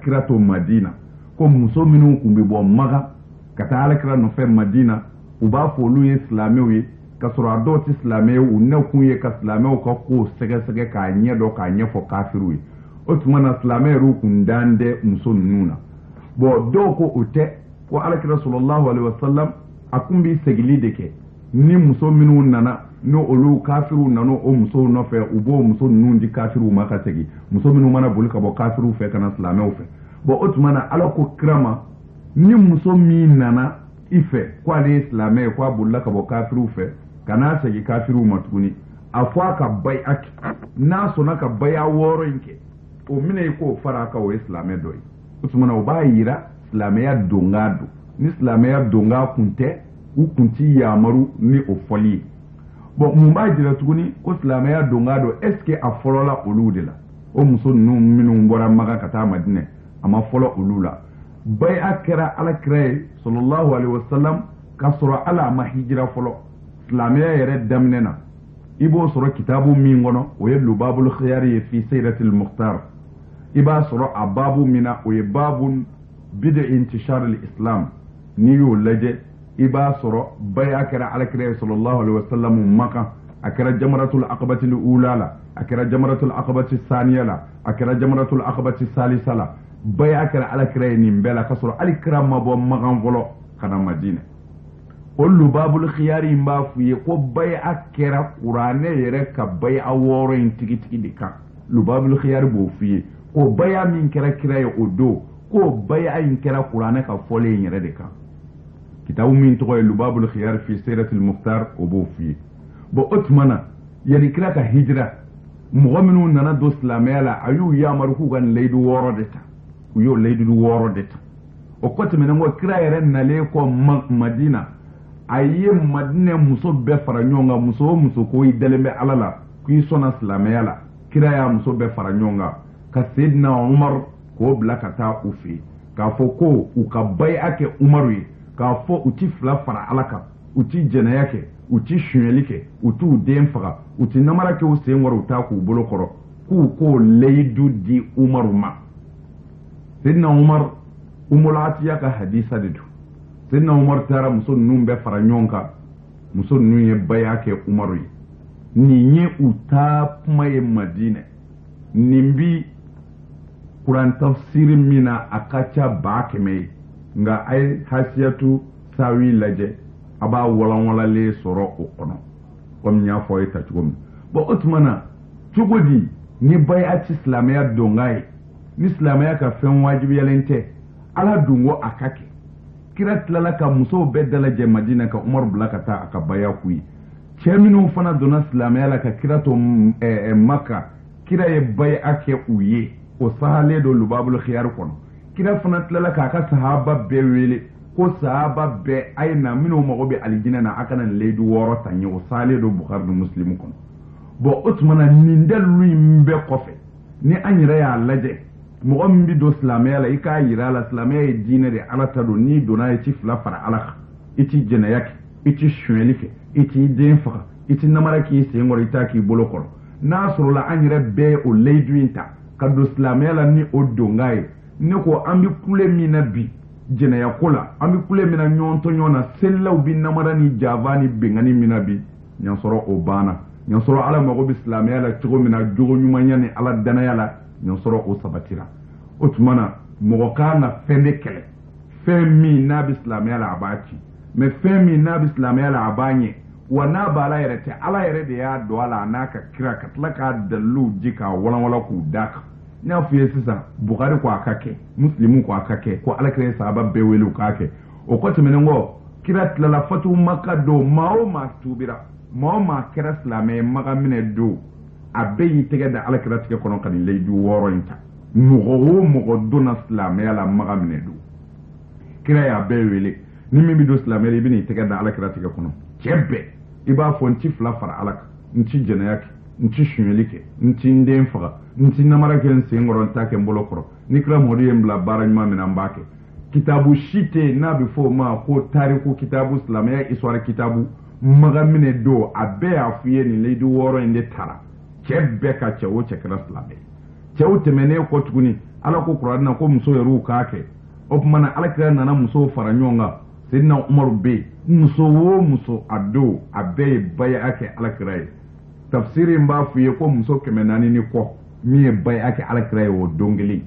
kira to madina ko muso minu kumbi bo maga kata ala kira no fe madina uba fo lu islamiwi ka sɔrɔ a dɔw tɛ silamɛ u ne kun ye ka silamɛw ka ko sɛgɛsɛgɛ k'a ɲɛ dɔn k'a ɲɛfɔ kafiru ye o tuma na silamɛ yɛrɛ kun dan dɛ muso ninnu na bon dɔw ko o tɛ ko alakira sallallahu alaihi wasallam a kun bi segili de kɛ ni muso minnu nana ni olu kafiru nana o musow nɔfɛ u b'o muso ninnu di kafiru ma ka segin muso minnu mana boli ka bɔ kafiru fɛ ka na silamɛw fɛ bon o tuma na ala ko kira ma ni muso min nana i fɛ ko ale ye silamɛ ye ko a bolila ka bɔ kafiru fɛ kana segi kafiru matuguni a fɔ a ka bai aki n'a sɔnna ka baya wɔɔrɔ in kɛ o mina i k'o fara ka o ye silamɛ dɔ ye o tuma na o b'a yira silamɛya donga don ni silamɛya donga kun tɛ u kun ti yamaru ni o fɔli ye bon mun b'a jira tuguni ko silamɛya donga don est ce que a fɔlɔla olu de la o muso ninnu minnu bɔra maga ka taa madinɛ a ma fɔlɔ olu la baya kɛra ala kira ye sallallahu alaihi wasallam ka sɔrɔ ala ma hijira fɔlɔ silamɛya yɛrɛ daminɛ na i b'o sɔrɔ kitabu min kɔnɔ o ye lubabul khiyari ye fi sayratil mukhtar i b'a sɔrɔ a babu min na o ye babu bid'a intishar al-islam n'i y'o lajɛ i b'a sɔrɔ baya kɛra alakira ye sallallahu alaihi wasallam maka a kɛra jamaratul aqabatil ula la a kɛra jamaratul aqabatil saniya la a kɛra jamaratul aqabatil salisa la baya kɛra alakira ye nin bɛɛ la ka sɔrɔ alikira ma bɔ magan fɔlɔ ka na madina o lubabul khiyari in b'a f'u ye ko baya kɛra kuranɛ yɛrɛ ka baya wɔɔrɔ in tigitigi de kan lubabul khiyari b'o f'u ye ko baya min kɛra kira ye o don ko baya in kɛra kuranɛ ka fɔlen in yɛrɛ de kan kitabu min tɔgɔ ye lubabul khiyari fi sayratil mukhtar o b'o f'u ye bon o tuma na yani kira ka hijira mɔgɔ minnu nana don silamɛya la a y'u yamaru k'u ka layidu wɔɔrɔ de ta u y'o layidu wɔɔrɔ de ta o kɔ tɛmɛnen kɔ kira yɛrɛ nalen kɔ madina a ye madinɛ muso bɛɛ fara ɲɔgɔn kan muso o muso ko i dalen bɛ ala la k'i sɔnna silamɛya la kira y'a muso bɛɛ fara ɲɔgɔn kan ka sedina umar k'o bila ka taa u fɛ yen k'a fɔ ko u ka baya kɛ umaru ye k'a fɔ u ti fila fara ala kan u ti jɛnɛya kɛ u ti sonyɛli kɛ u t'u den faga u ti namara kɛ u sen kɔrɔ u t'a k'u bolo kɔrɔ k'u k'o layidu di umaru ma sedina umar umul atiya ka hadisa de don sedina umar taara muso ninnu bɛɛ fara ɲɔgɔn kan muso ninnu ye baya kɛ umaru ye nin ye u taa kuma ye madinɛ nin bi kuran tafsiri min na a ka ca 100 ye nka a ye hasiyatu sawi lajɛ a b'a walanwalalen sɔrɔ o kɔnɔ komi n y'a fɔ a ye ta cogo min bon o tuma na cogo di ni baya ti silamɛya donga ye ni silamɛya ka fɛn wajibiyalen tɛ ala dun ko a ka kɛ kira tilala ka musow bɛɛ dalajɛ madina ka umaru bila ka taa a ka baya k'u ye cɛ minnu fana donna silamɛya la ka kira to maka kira ye baya kɛ u ye o sahalen don lubabul khiyar kɔnɔ kira fana tilala k'a ka sahaba bɛɛ wele ko sahaba bɛɛ a ye na minnu mago bɛ alijinɛ na a kana layidu wɔɔrɔ ta ɲɛ o sahalen don bukhari ni muslim kɔnɔ bon o tuma na nin dalilu in bɛɛ kɔfɛ ni an yɛrɛ y'a lajɛ mɔgɔ min bi don silamɛya la i k'a yira a la silamɛya ye diinɛ de ala ta don n'i donna i ti fila fara ala kan i ti jɛnɛya kɛ i ti sonyɛli kɛ i t'i den faga i ti namara k'i sen kɔrɔ i t'a k'i bolo kɔrɔ n'a sɔrɔla an yɛrɛ bɛɛ ye o layidu in ta ka don silamɛya la ni o donga ye ne ko an bi kule min na bi jɛnɛya ko la an bi kule min na ɲɔgɔn tɔ ɲɔgɔn na selilaw bi namara ni java ni bɛngali min na bi ɲansɔrɔ o banna ɲansɔrɔ ala mago bɛ silamɛya la cogo min na jogo ɲumanya ni ala danaya la ɲansɔrɔ o sabatira o tuma na mɔgɔ kan ka fɛn de kɛlɛ fɛn min n'a bɛ silamɛya la a b'a ci mais fɛn min n'a bɛ silamɛya la a b'a ɲɛ wa n'a ba ala yɛrɛ tɛ ala yɛrɛ de y'a don a la a n'a ka kira ka tila k'a dalilu ji k'a walanwalan k'u da kan n y'a f'i ye sisan Bukhari ko a ka kɛ Muslimu ko a ka kɛ ko alakira ye sahaba bɛɛ wele u k'a kɛ o kɔ tɛmɛnen kɔ kira tilala fatu Maka don maa o maa tubira maa o maa kɛra silamɛ Maka minɛ don a bɛɛ y'i tɛgɛ da alakira tigɛ kɔnɔ ka nin layidu 6 in ta mɔgɔ o mɔgɔ donna silamɛya la Maka minɛ don kira y'a bɛɛ wele ni min bɛ don silamɛya la i bɛ n'i tɛgɛ da alakira tigɛ kɔnɔ cɛ bɛɛ i b'a fɔ n ci 2 fara ala kan n ci jɛnɛya kɛ n ci suɲɛli kɛ n ci n den faga n ci namara kɛ n sen kɔrɔ n t'a kɛ n bolo kɔrɔ ni kira Muhamadu ye n bila baara ɲuman min na n b'a kɛ kitabu si tɛ yen n'a bɛ fɔ o ma ko tariku kitabu silamɛya histoire kitabu Maka minɛ don a bɛɛ y'a f'i ye nin layidu 6 in de taara cɛ bɛɛ ka cɛ o cɛ kɛra silamɛ cɛw tɛmɛnen kɔ tuguni ala ko kuranɛ na ko muso yɛrɛ k'a kɛ o tuma na alakira nana musow fara ɲɔgɔn kan Seydina Umaru bɛ yen muso o muso a don a bɛɛ ye baya kɛ alakira ye tafsiri in b'a f'i ye ko muso 400 ni kɔ min ye baya kɛ alakira ye o don kelen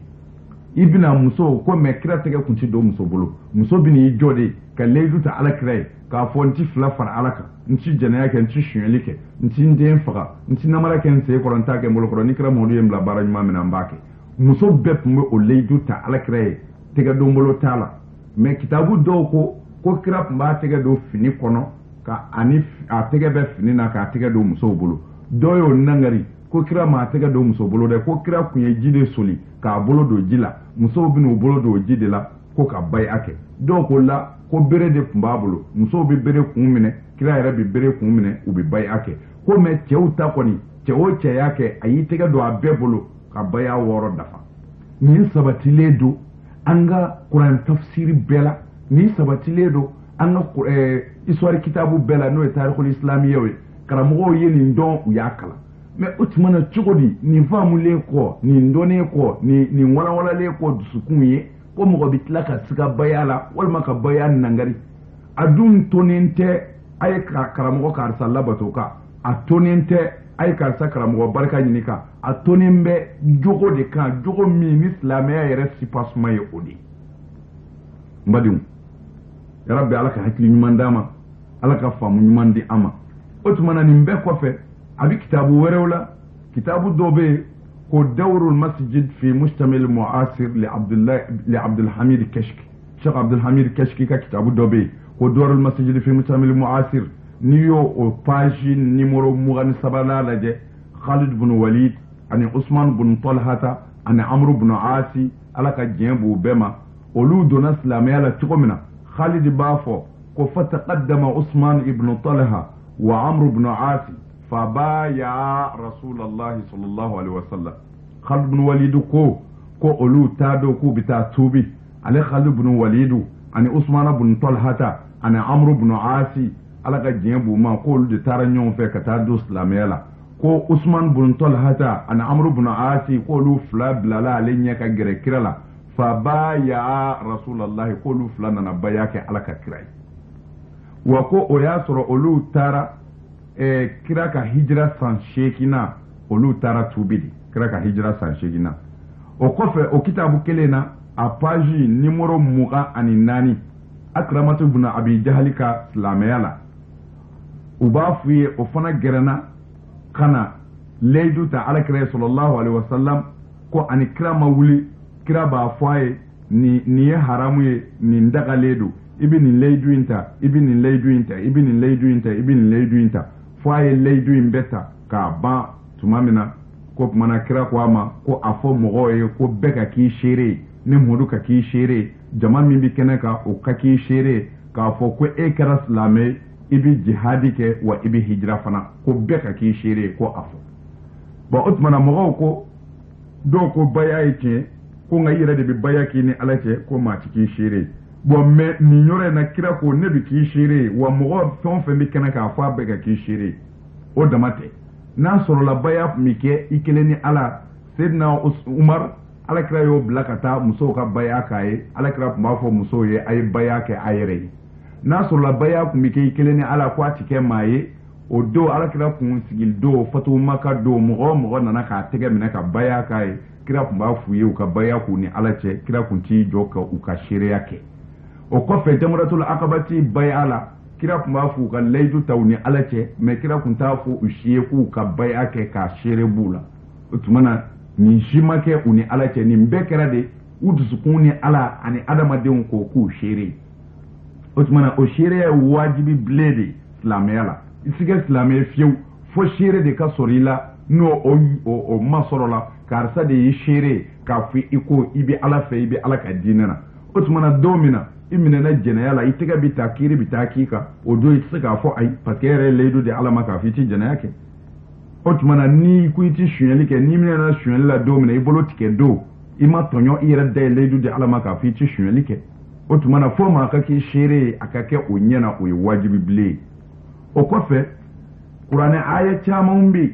i bɛna muso ko mɛ kira tɛgɛ kun ti don muso bolo muso bɛ n'i jɔ de ka layidu ta alakira ye k'a fɔ n ci 2 fara ala kan n ci jɛnɛya kɛ n ci suɲɛli kɛ n ci n den faga n ci namara kɛ n sen kɔrɔ n t'a kɛ n bolo kɔrɔ ni kira Muhamadu ye n bila baara ɲuman min na n b'a kɛ muso bɛɛ tun bɛ o layidu ta alakira ye tɛgɛ don bolo t'a la mɛ kitabu dɔw ko kira tun b'a tɛgɛ don fini kɔnɔ ka a tɛgɛ bɛ fini na k'a tɛgɛ don musow bolo dɔw y'o nangari ko kira m'a tɛgɛ don muso bolo dɛ ko kira kun ye ji de soli k'a bolo don ji la musow bɛn'u bolo don ji de la ko ka baya kɛ dɔw ko la ko bere de tun b'a bolo musow bɛ bere kun minɛ kira yɛrɛ bɛ bere kun minɛ u bɛ baya kɛ ko mɛ cɛw ta kɔni cɛ o cɛ y'a kɛ a y'i tɛgɛ don a bɛɛ bolo ka baya 6 dafa nin sabatilen don an ka kuran tafsiri bɛɛ la nin sabatilen don an ka histoire kitabu bɛɛ la n'o ye tarikul islamiya ye karamɔgɔw ye nin dɔn u y'a kalan mɛ o tuma na cogo di nin faamulen kɔ nin dɔnnen kɔ nin walanwalalen kɔ dusukun ye ko mɔgɔ bɛ tila ka siga baya la walima ka baya nangari a dun tonen tɛ a ye karamɔgɔ karisa labato kan a tonen tɛ a ye karisa karamɔgɔ barika ɲini kan a tonen bɛ jogo de kan jogo min ni silamɛya yɛrɛ sipasuma ye o de n badenw yarabi ala ka hakili ɲuman d'a ma ala ka faamu ɲuman di an ma o tuma na nin bɛɛ kɔfɛ a bɛ kitabu wɛrɛw la kitabu dɔw bɛ yen ko dawrul masjid fi mustamil mu'asir li Abdulhamid Kashki Sheikh Abdulhamid Kashki ka kitabu dɔ bɛ yen ko dawrul masjid fi mustamil mu'asir n'i y'o o page numéro 23 lajɛ Khalid bin Walid ani Usman bin Talhata ani Amr bin Asi ala ka diɲɛ b'u bɛɛ ma olu donna silamɛya la cogo min na Khalid b'a fɔ ko fataqaddama Usman ibn Talha wa Amr ibn Asi fabaya Rasulullah sallallahu alaihi wasallam Khalid ibn Walid ko olu ta do k'u bɛ taa tuubi ale Khalid ibn Walid ani Usman ibn Talhata ani Amr ibn Asi ala ka diɲɛ b'u ma ko olu de taara ɲɔgɔn fɛ ka taa don silamɛya la ko Usman ibn Talhata ani Amr ibn Asi ko olu 2 bilala ale ɲɛ ka gɛrɛ kira la fabaya Rasulullah ko olu 2 nana baya kɛ ala ka kira ye wa ko o y'a sɔrɔ olu taara kira ka hijira san 8 olu taara tuubi de kira ka hijira san 8 o kɔfɛ o kitabu kelen na a page numéro 24 Akramatu ibn Abi Jahali ka silamɛya la u b'a f'i ye o fana gɛrɛna kana layidu ta alakira sallallahu alaihi wasallam ko ani kira ma wuli kira b'a fɔ a ye nin ye haramu ye nin dagalen don i bɛ nin layidu in ta i bɛ nin layidu in ta i bɛ nin layidu in ta i bɛ nin layidu in ta fɔ a ye layidu in bɛɛ ta k'a ban tuma min na ko tuma na kira ko a ma ko a fɔ mɔgɔw ye ko bɛɛ ka k'i seere ye ne Muhamadu ka k'i seere ye jama min bɛ kɛnɛ kan o ka k'i seere ye k'a fɔ ko e kɛra silamɛ i bɛ jihadi kɛ wa i bɛ hijira fana ko bɛɛ ka k'i seere ye ko a fɔ bon o tuma na mɔgɔw ko dɔw ko baya ye tiɲɛ ko nka i yɛrɛ de bɛ baya k'i ni ala cɛ ko maa ti k'i seere ye bon mɛ nin yɔrɔ in na kira ko ne bɛ k'i seere ye wa mɔgɔ fɛn o fɛn bɛ kɛnɛ kan a fɔ a bɛɛ ka k'i seere ye o dama tɛ n'a sɔrɔla baya tun bɛ kɛ i kelen ni ala Seydina Umar alakira y'o bila ka taa musow ka baya k'a ye alakira tun b'a fɔ musow ye a ye baya kɛ a yɛrɛ ye n'a sɔrɔla baya tun bɛ kɛ i kelen ni ala ko a ti kɛ maa ye o don alakira kun sigi don fatu maka don mɔgɔ o mɔgɔ nana k'a tɛgɛ minɛ ka baya k'a ye kira tun b'a f'u ye u ka baya k'u ni ala cɛ kira kun t'i jɔ ka u ka seereya kɛ o kɔfɛ jamaratul akabati baya la kira kun b'a fɔ u ka layidu taw ni ala cɛ mais kira kun t'a fɔ u si ye k'u ka baya kɛ k'a seere b'u la o tuma na nin si ma kɛ u ni ala cɛ nin bɛɛ kɛra de u dusukun ni ala ani adamadenw ko k'u seere o tuma na o seere ye wajibi bilen de silamɛya la i si kɛ silamɛ fiyewu fo seere de ka sɔrɔ i la n'o o ma sɔrɔ la karisa de y'i seere k'a fɔ i ko i bɛ ala fɛ i bɛ ala ka diinɛ na o tuma na don min na i minɛna jɛnɛya la i tɛgɛ bɛ taa kiiri bɛ taa k'i kan o don i tɛ se k'a fɔ ayi parce que e yɛrɛ ye layidu de ala ma k'a fɔ i tɛ jɛnɛya kɛ o tuma na ni ko i tɛ sonyɛli kɛ n'i minɛna sonyɛli la don min na i bolo tigɛ don i ma tɔɲɔ i yɛrɛ da ye layidu de ala ma k'a fɔ i tɛ sonyɛli kɛ o tuma na fo maa ka k'i seere ye a ka kɛ o ɲɛna o ye wajibi bilen ye o kɔfɛ kuranɛ aya camanw bɛ yen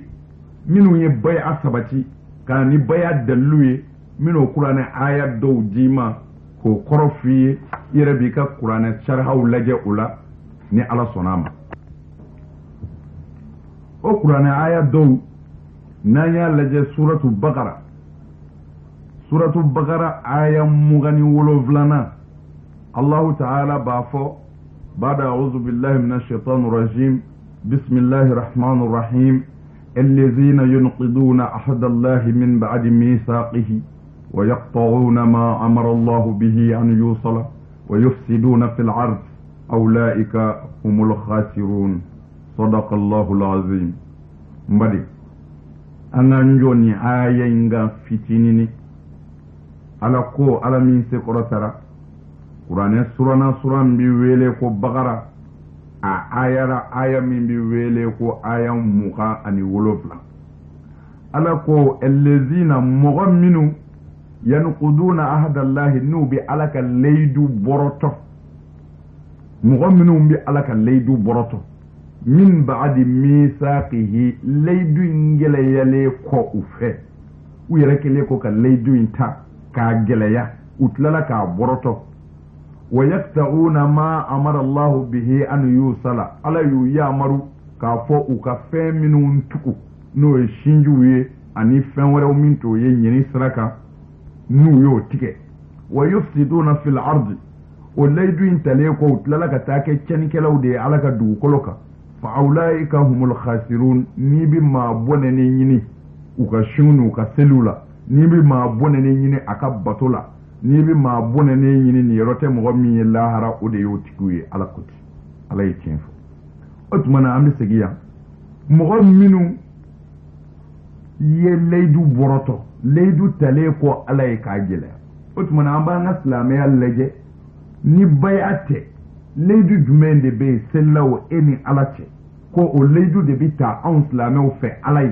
minnu ye baya sabati ka ni baya dalilu ye minnu kuranɛ aya dɔw d'i ma k'o kɔrɔ f'i ye i yɛrɛ b'i ka kuranɛ sarihaw lajɛ o la ni ala sɔnna ma o kuranɛ aya dɔw n'an y'a lajɛ suratu bakara aya 27 allahu ta'ala b'a fɔ ba'da a'udhu billahi minash shaitanir rajim bismillahir rahmanir rahim الذين ينقضون عهد الله من بعد ميثاقه ويقطعون ما أمر الله به أن يوصل ويفسدون في الأرض أولئك هم الخاسرون صدق الله العظيم مبدي أنا نجوني آية إنغا فتنيني على كو على من سكرة ترى قرآن سورة بيويلي كو بغرة aya min bi wele ko aya muka ani wolofla ala ko allazina mu'minu yanquduna ahdallahi nubi alaka laydu boroto mu'minu bi alaka laydu boroto min ba'di misaqihi laydu ngele yale ko ufe u yere kele ko ka laydu inta ka geleya utlala ka boroto ويقطعون ما أمر الله به أن يوصل على يامرو كافو وكفى منهم تكو نو شينجوي أني فين ورو منتو يني سركا نو يو تيكي ويفسدون في الأرض وليدو انتليكو وتلالك تاكي تشانيكلاو دي على كدو كولوكا فأولئك هم الخاسرون نيبي ما بونني نيني وكشون وكسلولا نيبي ما بونني نيني أكبتولا ni bi ma bone ne yini ni rote mo mi lahara o de yotikuye ala kuti ala yitinfo otmana ambi segiya mo minu ye leydu boroto leydu tale ko ala e ka gele otmana amba na islame alleje ni bayate leydu dumende be sellawo eni alache ko o leydu de bita on islame o fe alay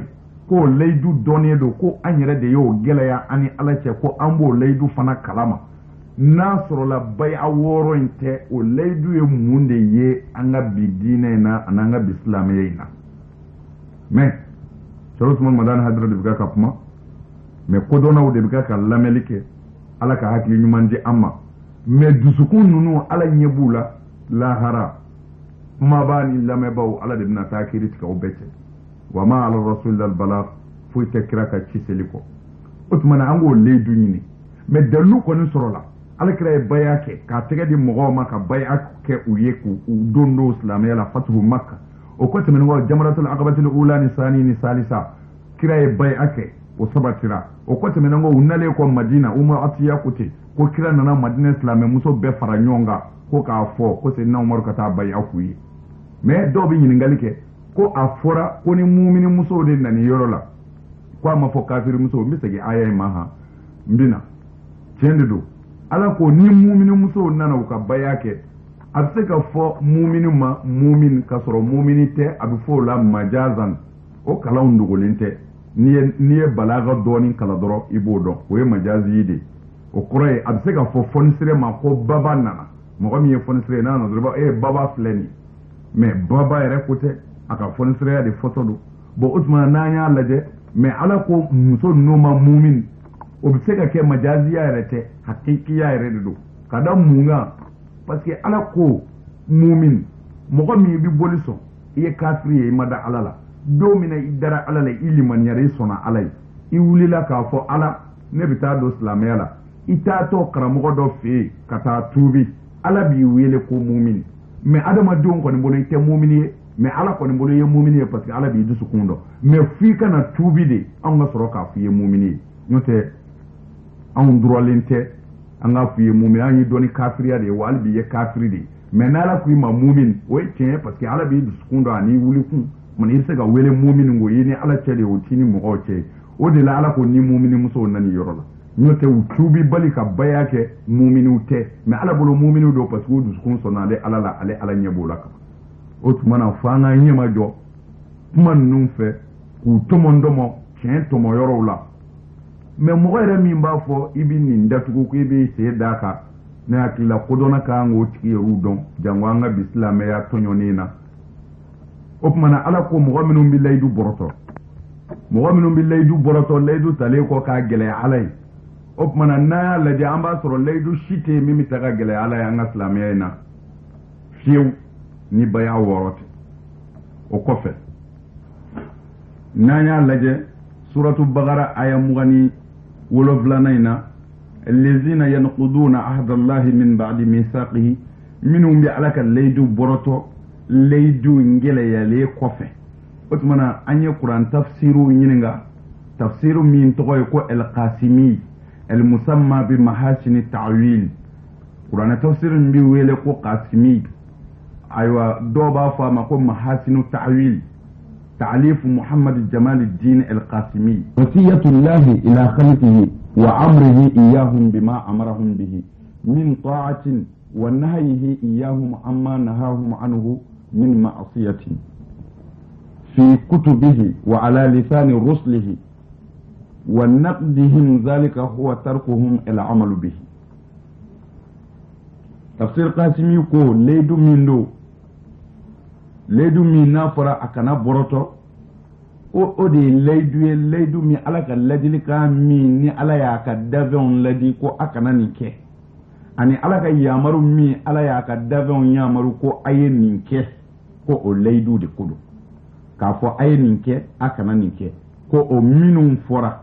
ko leydu donedo ko anyere de yo geleya ani alache ko ambo leydu fana kalama nasoro la bay aworo inte o leydu e munde ye anga bidine na ananga bislame na mais soro tuma madan hadra de bika kapma mais ko dona o de bika ka lamelike ala ka hakili nyumandi amma mais dusukun nunu ala nyebula lahara ma bani lamebaw ala de bina takiri tika o bete وما على الرسول البلاغ فوي تكراكا تشيسليكو اوتمانا انغو ليدو ني مي دلو كوني سورولا على كراي باياكي كا تيغدي مغوما كا باياكي ويكو ودوندو اسلامي لا فتح مكه او كنت من هو جمره العقبه الاولى نساني نسالسا كراي باياكي وسباترا او كنت من هو ونالي كو مدينه عمر اتيا كوتي كو كرا نانا مدينه اسلامي موسو be fara nyonga ko ka fo ko se na umar kata bayaku yi mais do bi ni ngalike ko afora ko ni mumini muso de nani yorola ko ma fo kafiri muso misege aya maha mbina chendido ala ko ni mumini muso nana ka bayake abseka fo mumini ma mumin kasoro mumini te abu fo la majazan o kala undugolinte niye balaga doni kala doro ibodo o ye majazi yide o kore abseka fo fonsire ma ko baba nana mo mi fonsire nana do baba fleni mais baba ere kote aka fonsire de photo do bo utma nanya laje mais ala ko muso noma mumin o bi se ka ke majazi ya rete hakiki ya rede do kada munga parce que ala ko mumin mo ko mi bi boliso e kafiri e mada alala do mina idara alala iliman yare sona alai i wulila ka fo ala ne bita do islamela ita to karamo do fe kata tubi ala bi wele ko mumin mais adamadenw kɔni bolo i tɛ mumini ye mais ala kɔni bolo i ye mumini ye parce que ala b'i dusukun dɔn mais f'i kana tuubi de anw ka sɔrɔ k'a fɔ i ye mumini ye n'o tɛ anw dɔrɔnlen tɛ an k'a fɔ i ye mumini an y'i dɔn ni kafiriya de ye wa hali bi i ye kafiri de ye mais n'ala ko i ma mumini o ye tiɲɛ ye parce que ala b'i dusukun dɔn ani wuli kun mun i bɛ se ka wele mumini ko i ni ala cɛ de ye o t'i ni mɔgɔw cɛ o de la ala ko ni mumini musow nani yɔrɔ la n'o tɛ u tuubi bali ka baya kɛ muminiw tɛ mais ala bolo muminiw don parce que u dusukun sɔnna ale ala la ale ala ɲɛ b'o la kan o tuma na fo an ka ɲɛma jɔ kuma ninnu fɛ k'u tɔmɔ tiɲɛ tɔmɔ yɔrɔw la mais mɔgɔ yɛrɛ min b'a fɔ i bɛ nin datugu ko i bɛ sen d'a kan ne hakili la kodɔnna kan k'o tigi yɛrɛw dɔn jango an ka bi silamɛya tɔɲɔnen na o tuma na ala ko mɔgɔ minnu bɛ layidu bɔrɔtɔ mɔgɔ minnu bɛ layidu bɔrɔtɔ layidu talen kɔ k'a gɛlɛya ala ye o tuma na n'an y'a lajɛ an b'a sɔrɔ layidu si tɛ yen min bɛ ta ka gɛlɛya ala ye an ka silamɛya in na fiyewu ni baya wɔɔrɔ tɛ o kɔfɛ n'an y'a lajɛ suratu bagara aya 27 in na allazina yanquduna ahdallahi min ba'di mithaqihi minnu bɛ ala ka layidu bɔrɔtɔ layidu gɛlɛyalen kɔfɛ o tuma na an ye kuran tafsiru ɲininka tafsiru min tɔgɔ ye ko al-qasimi al-musamma bi mahasini ta'wil kuran tafsiru min bɛ wele ko qasimi aywa dɔw b'a fɔ a ma ko mahasinu ta'wil تعليف محمد جمال الدين القاسمي وصية الله إلى خلقه وأمره إياهم بما أمرهم به من طاعة ونهيه إياهم عما نهاهم عنه من معصية في كتبه وعلى لسان رسله ونقدهم ذلك هو تركهم العمل به تفسير قاسمي يقول ليدو من دو leidu mi nafara akana boroto o de leidu mi ala ka ladili ka mi ni ala ya ka daveon ladi ko akana nin kɛ ani ala ka yamaru mi ala ya ka daveon yamaru ko aye nin kɛ ko o leidu de kodo k'a fɔ aye nin kɛ akana nin kɛ ko o minnu fɔra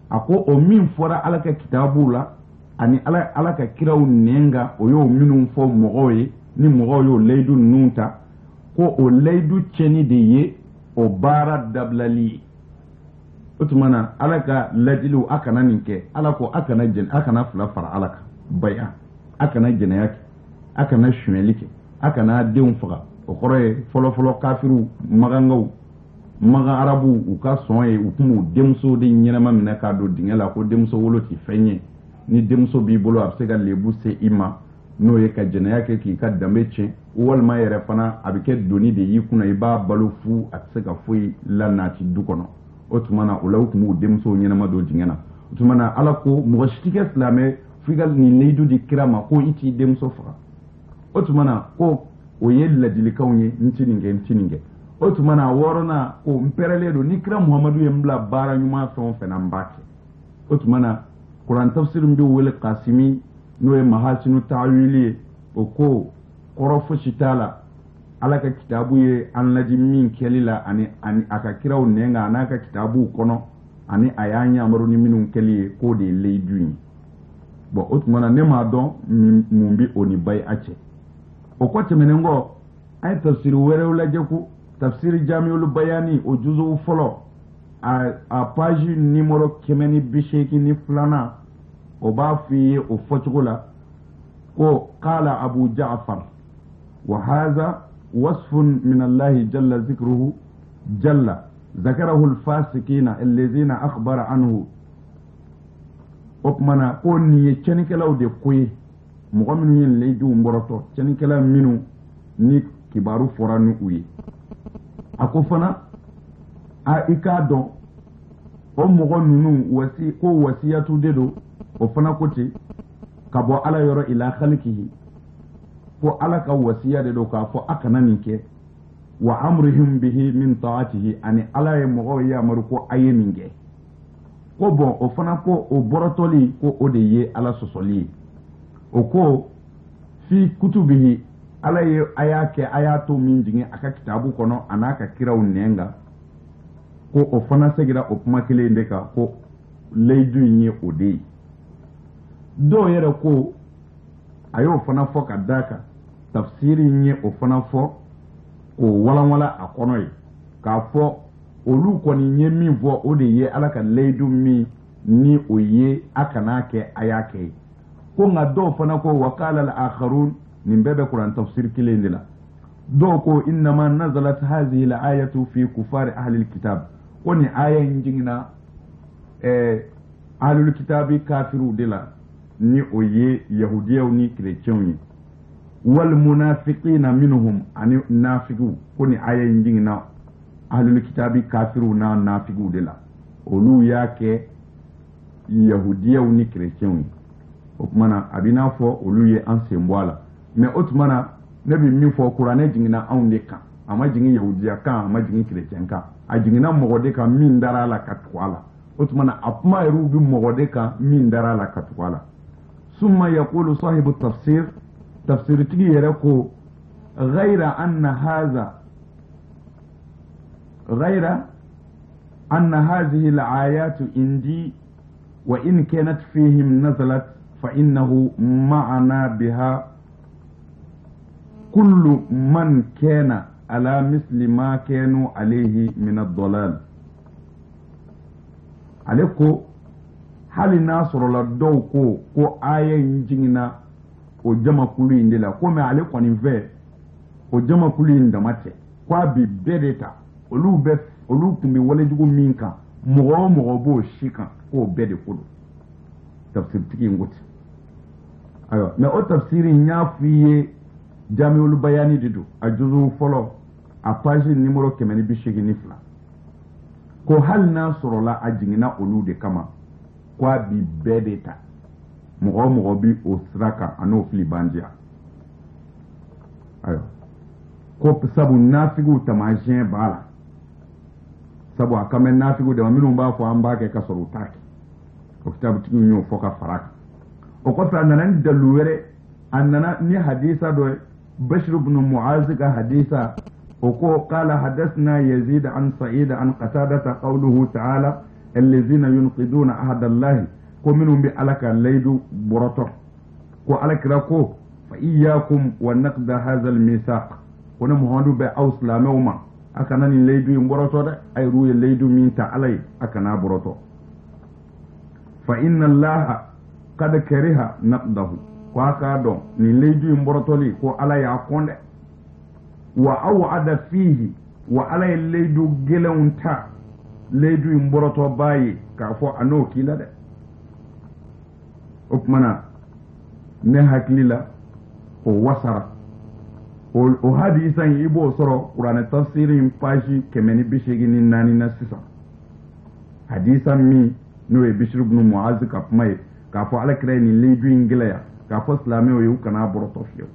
a ko o min fɔra ala ka kitabu la ani ala ka kiraw nenga o y'o minnu fɔ mɔgɔw ye ni mɔgɔw y'o leidu ninnu ta ko o layidu cɛni de ye o baara dabilali ye o tuma na ala ka ladiliw a kana nin kɛ ala ko a kana fila fara ala kan baya a kana jɛnɛya kɛ a kana sonyɛli kɛ a kana denw faga o kɔrɔ ye fɔlɔfɔlɔ kafiru magangaw magan arabu u ka sɔn ye u tun b'u denmuso de ɲɛnama minɛ k'a don dingɛ la ko denmuso wolo tɛ fɛn ye ni denmuso b'i bolo a bɛ se ka lebu se i ma n'o ye ka jɛnɛya kɛ k'i ka danbe tiɲɛ walima yɛrɛ fana a bɛ kɛ doni de y'i kunna i b'a balo fu a tɛ se ka foyi la naati du kɔnɔ o tuma na o la u tun b'u denmusow ɲɛnama don dingɛ na o tuma na ala ko mɔgɔ si tɛ kɛ silamɛ f'i ka nin layidu di kira ma ko i t'i denmuso faga o tuma na ko o ye ladilikanw ye n ti nin kɛ o tuma na a wɔɔrɔnan ko n pɛrɛlen don ni kira muhamadu ye n bila baara ɲuman fɛn o fɛn na n b'a kɛ o tuma na kuran tafsir bɛ wele kasimi n'o ye mahasinu ta'wili ye o ko kɔrɔ fosi t'a la ala ka kitabu ye an ladi min kɛli la ani a ka kiraw nɛnga a n'a ka kitabuw kɔnɔ ani a y'a ɲamaru ni minnu kɛli ye k'o de ye layidu ye bon o tuma na ne m'a dɔn mun bi o ni bayi a cɛ o kɔ tɛmɛnen kɔ an ye tafsiri wɛrɛw lajɛ ko tafsiri jamiul bayani o juzuw fɔlɔ a page numéro 182 o b'a f'i ye o fɔcogo la ko qala abu ja'far wa hadha wasfun min allahi jalla zikruhu jalla ذكره الفاسقين الذين أخبر عنه opmana ko ni ye cɛnikɛlaw de ko ye mɔgɔ minnu ye layiduw bɔrɔtɔ cɛnikɛla minnu ni kibaru fɔra ni u ye a ko fana i k'a dɔn o mɔgɔ ninnu ko wasiyatu de don o fana ko ten ka bɔ ala yɔrɔ ila khalikihi ko ala ka wasiya de don k'a fɔ a kana nin kɛ wa amrihim bihi min ta'atihi ani ala ye mɔgɔw yamaru ko a ye nin kɛ ko bon o fana ko o bɔrɔtɔli ko o de ye ala sɔsɔli ye o ko fi kutubihi ala ye a y'a kɛ a y'a to min jigin a ka kitabu kɔnɔ a n'a ka kiraw nɛnga ko o fana segira o kuma kelen de kan ko layidu in ye o de ye dɔw yɛrɛ ko a y'o fana fɔ ka d'a kan tafsiri nye o fana fɔ o walanwala a kɔnɔ ye k'a fɔ olu kɔni ye min fɔ o de ye ala ka layidu min ni o ye a kana kɛ a y'a kɛ ko nka dɔw fana ko wa qala al-akharun nin bɛɛ bɛ kuran tafsir kelen de la dɔw ko innama nazalat hadhihi al-ayatu fi kufari ahli al-kitab ko ni aya in jiginna ahli al-kitabi kafiru de la ni o ye yahudiyaw ni chrétiens ye wal munafiqina minhum ani nafiqu ko ni aya in jiginna ahli al-kitabi kafiru na nafiqu de la olu y'a kɛ yahudiyaw ni chrétiens ye o kumana a bɛ n'a fɔ olu ye an sen bɔ a la mais o tumana ne bɛ min fɔ kuranɛ jiginna anw de kan a ma jigin yahudiya kan a ma jigin chrétien kan a jiginna mɔgɔ de kan min dara a la ka tugu a la o tumana a kuma yɛrɛw bɛ mɔgɔ de kan min dara a la ka tugu a la summa yaqulu sahibu tafsir tafsirtigi yɛrɛ ko ghayra anna hadhihi al-ayatu indi wa in kanat fihim nazalat فإنه معنا بها كل من كان على مثل ما كانوا عليه من الضلال عليكو hali n'a sɔrɔla dɔw ko aya in jiginna o jamakulu in de la komi ale kɔni fɛ o jamakulu in dama tɛ ko a bi bɛɛ de ta olu tun bɛ walejugu min kan mɔgɔ o mɔgɔ b'o si kan k'o bɛɛ de ko don tafsirtigi in ko ten ayiwa mais o tafsiri n y'a f'i ye jamiul bayani de don a juzu fɔlɔ a page numéro 182 ko hali n'a sɔrɔla a jiginna olu de kama ko a bi bɛɛ de ta mɔgɔ o mɔgɔ bi o sira kan a n'o fili bandiya ayiwa ko sabu nafigiw taamasiyɛn b'a la sabu a kan bɛ nafigiw de ma minnu b'a fɔ an b'a kɛ ka sɔrɔ u t'a kɛ o kitabutigiw y'o fɔ ka fara kan o kɔfɛ a nana ni dalu wɛrɛ a nana ni hadisa dɔ ye bashir ibn mu'az ka hadisa o ko qala hadathna yazid an sa'id an qatadata qawluhu ta'ala allazina yunqiduna ahda allahi ko minhum bi alaka laydu burato ko alakira ko fa iyyakum wa naqda hadha al-misaq ko na muhammadu be auslamewma akana ni laydu burato de ay ruye laydu min ta alay akana burato fa inna allaha kad kariha naqdahu ko aka don ni laydu borotoli ko ala ya konde wa awada fihi wa ala laydu gelunta laydu boroto bayi ka fo ano kila de okmana ne haklila o wasara o hadisan ibo soro qur'an tafsirin page kemeni bishigini nani na sisa hadisan mi no e bishir ibn muaz ka pmay k'a fɔ ala kira ni laydu in gɛlɛya k'a fɔ silamɛw ye u kana bɔrɔtɔ fiyewu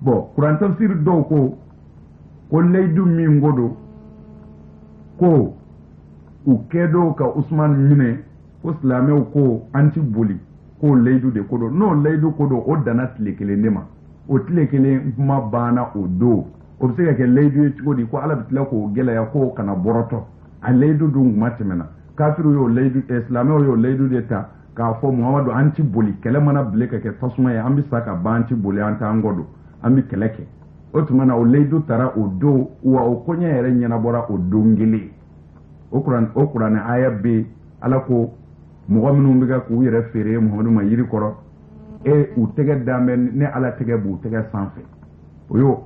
bon kuran tafsir dɔw ko laydu min ko don ko u kɛdɔw ka usman minɛ ko silamɛw ko an ti boli ko laydu de ko don n'o laydu ko don o danna tile kelen de ma o tile kelen kuma banna o don o bɛ se ka kɛ laydu ye cogo di ko ala bɛ tila k'o gɛlɛya ko kana bɔrɔtɔ a laydu dun kuma tɛmɛna kafiru y'o laydu silamɛw y'o laydu de ta k'a fɔ muhamadu an ti boli kɛlɛ mana bile ka kɛ tasuma ye an bɛ sa ka ban an ti boli an t'an kɔ don an bɛ kɛlɛ kɛ o tuma na o laydu taara o don wa o koɲɛ yɛrɛ ɲɛnabɔra o don kelen o kuranɛ aya bɛ ala ko mɔgɔ minnu bɛ ka k'u yɛrɛ feere muhamadu ma yiri kɔrɔ u tɛgɛ dan bɛ ne ala tɛgɛ b'u tɛgɛ sanfɛ o y'o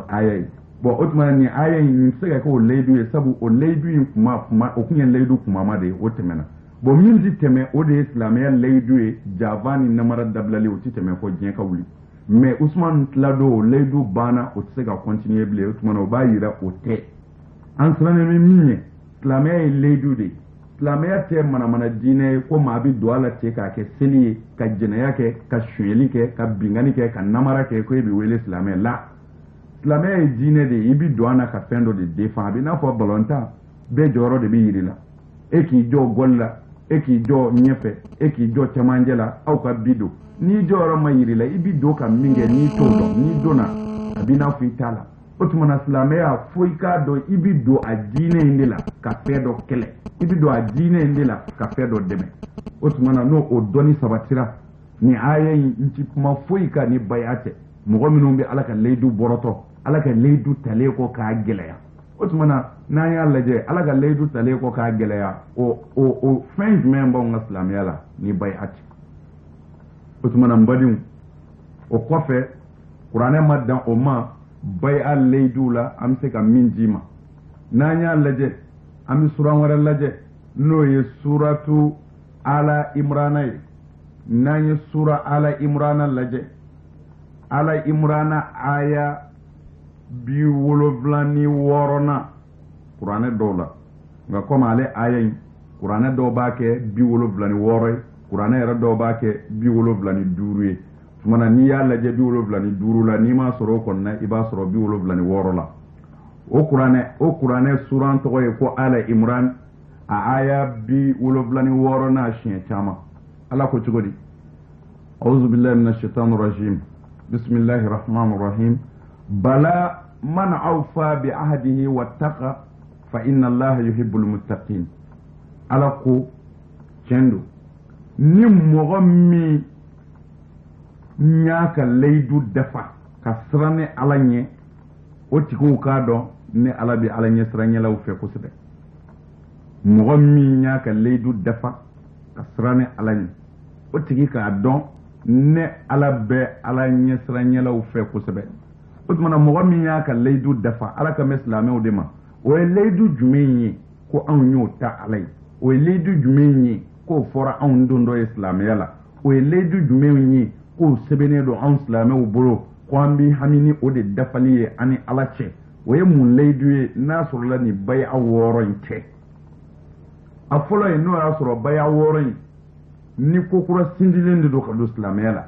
aya ye bon o tuma na nin aya in nin tɛ se ka kɛ o laydu ye sabu o laydu in kuma o kun ye laydu kumama de ye o tɛmɛna bon min ti tɛmɛ o de ye silamɛya layidu ye java ni namara dabilali o ti tɛmɛ fɔ diɲɛ ka wuli mais usman tiladon o layidu banna o tɛ se ka continuer bilen o tuma na o b'a yira o tɛ an sirannen bɛ min ye silamɛya ye layidu de ye silamɛya tɛ manamana diinɛ ye ko maa bɛ don a la ten k'a kɛ seli ye ka jɛnɛya kɛ ka sonyɛli kɛ ka bingani kɛ ka namara kɛ ko e bɛ wele silamɛ la silamɛya ye diinɛ de ye i bɛ don a na ka fɛn dɔ de défend a bɛ n'a fɔ balontan bɛɛ jɔyɔrɔ de bɛ yiri la e k'i jɔ gɔli la e k'i jɔ ɲɛfɛ e k'i jɔ cɛmancɛ la aw ka bi don n'i jɔyɔrɔ ma yiri la i bi don ka min kɛ n'i t'o dɔn n'i donna a b'i n'a fɔ i t'a la o tuma na silamɛya fo i k'a dɔn i bi don a diinɛ in de la ka fɛn dɔ kɛlɛ i bi don a diinɛ in de la ka fɛn dɔ dɛmɛ o tuma na n'o o dɔnni sabatira ni aya in n ti kuma foyi kan ni baya tɛ mɔgɔ minnu bɛ ala ka layidu bɔrɔtɔ ala ka layidu talen kɔ k'a gɛlɛya o tuma na n'an y'a lajɛ ala ka layidu talen kɔ k'a gɛlɛya o fɛn jumɛn b'anw ka silamɛya la ni bay'at o tuma na n badenw o kɔfɛ kuranɛ ma dan o ma bay'a layidu la an bɛ se ka min d'i ma n'an y'a lajɛ an bɛ sura wɛrɛ lajɛ n'o ye suratu ala imrana ye n'an ye sura ala imrana lajɛ ala imrana aya 76 kuranɛ dɔw la nka komi ale aya in kuranɛ dɔw b'a kɛ 76 ye kuranɛ yɛrɛ dɔw b'a kɛ 75 ye tuma na n'i y'a lajɛ 75 la n'i m'a sɔrɔ o kɔnɔna i b'a sɔrɔ 76 la o kuranɛ suran tɔgɔ ye ko ala imran a aya 76 n'a siɲɛ caman ala ko cogo di a'udhu billahi minash shaitanir rajim bismillahir rahmanir rahim bala man awfa bi ahdihi wattaqa fa inna allaha yuhibbul muttaqin ala ko cendo ni mɔgɔ min y'a ka layidu dafa ka siran ni ala ɲɛ o tigiw k'a dɔn ni ala bɛ ala ɲɛ siranyɛlaw fɛ kosɛbɛ mɔgɔ min y'a ka layidu dafa ka siran ni ala ɲɛ o tigi k'a dɔn ne ala bɛ ala ɲɛ siranyɛlaw fɛ kosɛbɛ o tuma na mɔgɔ min y'a ka layidu dafa ala ka mɛn silamɛw de ma o ye layidu jumɛn ye ko anw y'o ta ala ye o ye layidu jumɛn ye k'o fɔra anw don dɔ ye silamɛya la o ye layidu jumɛn ye k'o sɛbɛnnen don anw silamɛw bolo ko an bɛ hami ni o de dafali ye ani ala cɛ o ye mun layidu ye n'a sɔrɔla nin baya 6 in tɛ a fɔlɔ ye n'o y'a sɔrɔ baya 6 in ni ko kura sindilen de don ka don silamɛya la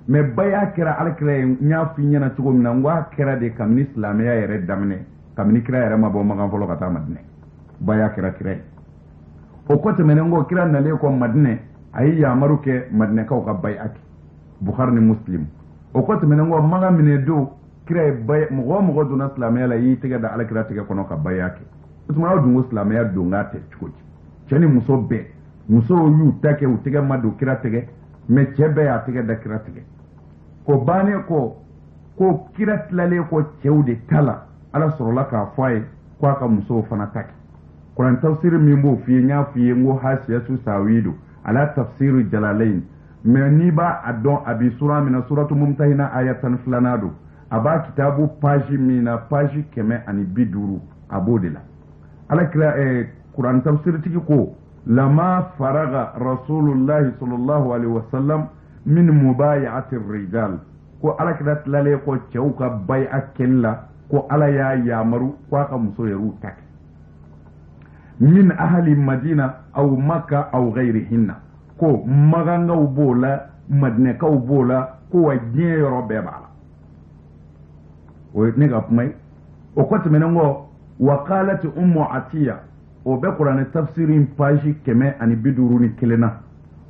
mais baya kɛra alakira ye n y'a f'i ɲɛna cogo min na n ko a kɛra de kabini silamɛya yɛrɛ daminɛ kabini kira yɛrɛ ma bɔ magan fɔlɔ ka taa madinɛ baya kɛra kira ye o kɔ tɛmɛnen ko kira nalen kɔ madinɛ a ye yamaru kɛ madinɛkaw ka baya kɛ bukhari ni muslim o kɔ tɛmɛnen ko magan minɛ don kira ye mɔgɔ donna silamɛya la y'i tɛgɛ da alakira tɛgɛ kɔnɔ ka baya kɛ o tuma aw dun ko silamɛya don k'a tɛ cogo di cɛ ni muso bɛɛ musow y'u ta kɛ u tɛgɛ ma don kira tɛgɛ mais cɛ bɛɛ y'a tɛgɛ da kira tɛgɛ ko bannen ko kira tilalen ko cɛw de ta la ala sɔrɔla k'a fɔ a ye ko a ka musow fana ta kɛ kuran tafsir min b'o f'i ye n y'a f'i ye n ko hasiyatu sawidu ala tafsir jalalain mais n'i b'a a dɔn a bi sura min na suratu mumtahina aya 12 don a b'a kitabu page min na page 150 a b'o de la ala kira kuran tafsir tigi ko lama faraga rasulullahi sallallahu alaihi wasallam min mubaya'atir rijal ko ala kira tilale ko cɛw ka bai'a kella ko ala y'a yamaru ko a ka muso yɛrɛw ta kɛ min ahli madina aw makka aw ghayrihinna ko magangaw b'o la madinɛkaw b'o la ko wa diɲɛ yɔrɔ bɛɛ b'a la o ye ne ka kuma ye o kɔ tɛmɛnen kɔ wa qalat ummu atiya o bɛ kuranɛ tafsirin page 151 na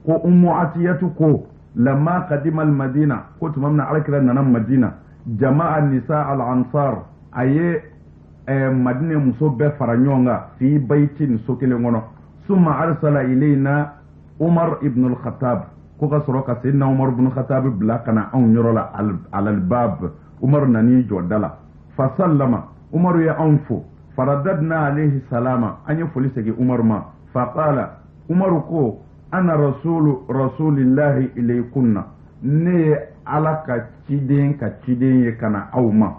ko ummu atiyatu ko lamma qadima al madina ko tuma min alakira nana madina jama'a nisa al ansar aye madina muso bɛɛ fara ɲɔgɔn kan fi baitin so kelen kɔnɔ summa arsala ilayna umar ibn al khattab ko ka sɔrɔ ka sayyidina umar ibn khattab bila kana anw yɔrɔ la al bab umar nani jɔ da la fa sallama umar ya anw fo faradadna alayhi salama an yi foli segi umar ma fa qala umar ko ana rasulillahi ilaykunna ne ala ka ciden ye kana aw ma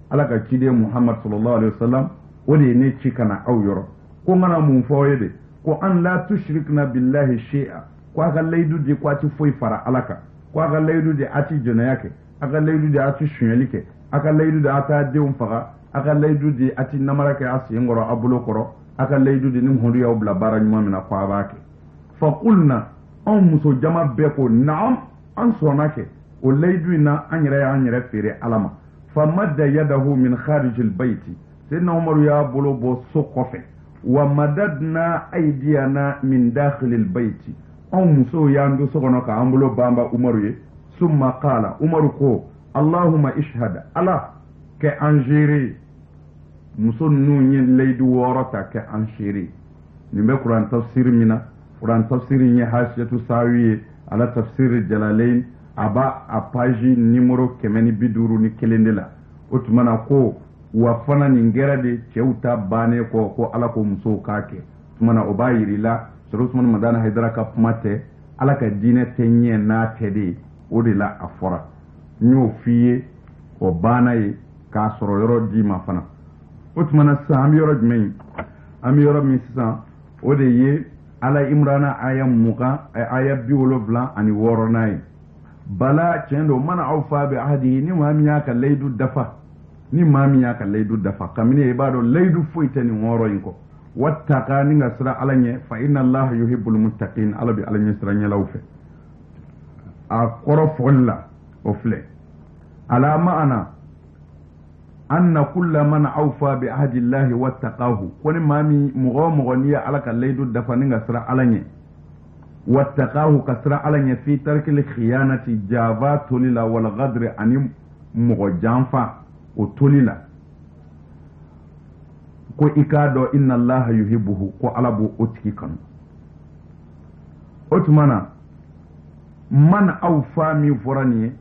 ala ka ciden muhammad sallallahu alaihi wasallam o de ne ci kana aw yɔrɔ ko ngana mun fɔ ye de ko an la tushrikna billahi shay'a ko aka laydu di ko ati foyi fara ala kan ko aka laydu di ati jɔnaya kɛ aka laydu di ati suɲɛli kɛ aka laydu di ata denw faga aka laydu di ati namara kɛ a sen kɔrɔ a bolo kɔrɔ aka laydu di ni hɔndu y'aw bila baara ɲuman min na ko a b'a kɛ fa qulna anw muso jama bɛɛ ko na'am an sɔnna kɛ o laydu in na an yɛrɛ y'an yɛrɛ feere ala ma fa madda yadahu min kharij albayti sayyidina umaru y'a bolo bɔ so kɔfɛ wa madadna aydiyana min dakhil albayti anw musow y'an do so kɔnɔ k'an bolo banba umaru ye summa qala umaru ko allahumma ishhad ala kɛ an géré muso ninnu ye layidu 6 ta kɛ an géré nin bɛ kuran tafsir min na kuran tafsir ye hasiyatu sawi ye ala tafsir jalalain aba a page numéro 151 de la o tumana ko wa fana nin gɛrɛ de cɛw ta bannen kɔ ko ala ko musow k'a kɛ tumana o b'a yirila sɔrɔ usman madana haidara ka kuma tɛ ala ka diinɛ tɛ ɲɛ n'a tɛ de o de la a fɔra n y'o f'i ye o banna ye k'a sɔrɔ yɔrɔ di ma fana o tumana sisan an bɛ yɔrɔ jumɛn ye an bɛ yɔrɔ min sisan o de ye ala imrana aya 20 aya 76 ye bala tiɲɛ don mana aw fa bɛ ahadihi ni maa min y'a ka layidu dafa ni maa min y'a ka layidu dafa kabini i b'a dɔn layidu foyi tɛ nin wɔɔrɔ in kɔ wattaka ni ka sira ala ɲɛ fa inna allaha yuhibbul muttaqin ala bɛ ala ɲɛ sira ɲɛlaw fɛ a kɔrɔ fɔli la o filɛ ala ma'ana anna kulla man awfa bi ahdi allahi wattaqahu ko ni maa min mɔgɔ n'i ye ala ka layidu dafa ni ka sira ala ɲɛ wattaqahu ka sira ala ɲɛ fi tarkil khiyanati java toli la wal ghadri ani mɔgɔ janfa o toli la ko i k'a dɔn inna allaha yuhibbuhu ko ala b'o o tigi kanu o tuma na man awfa min fɔra nin ye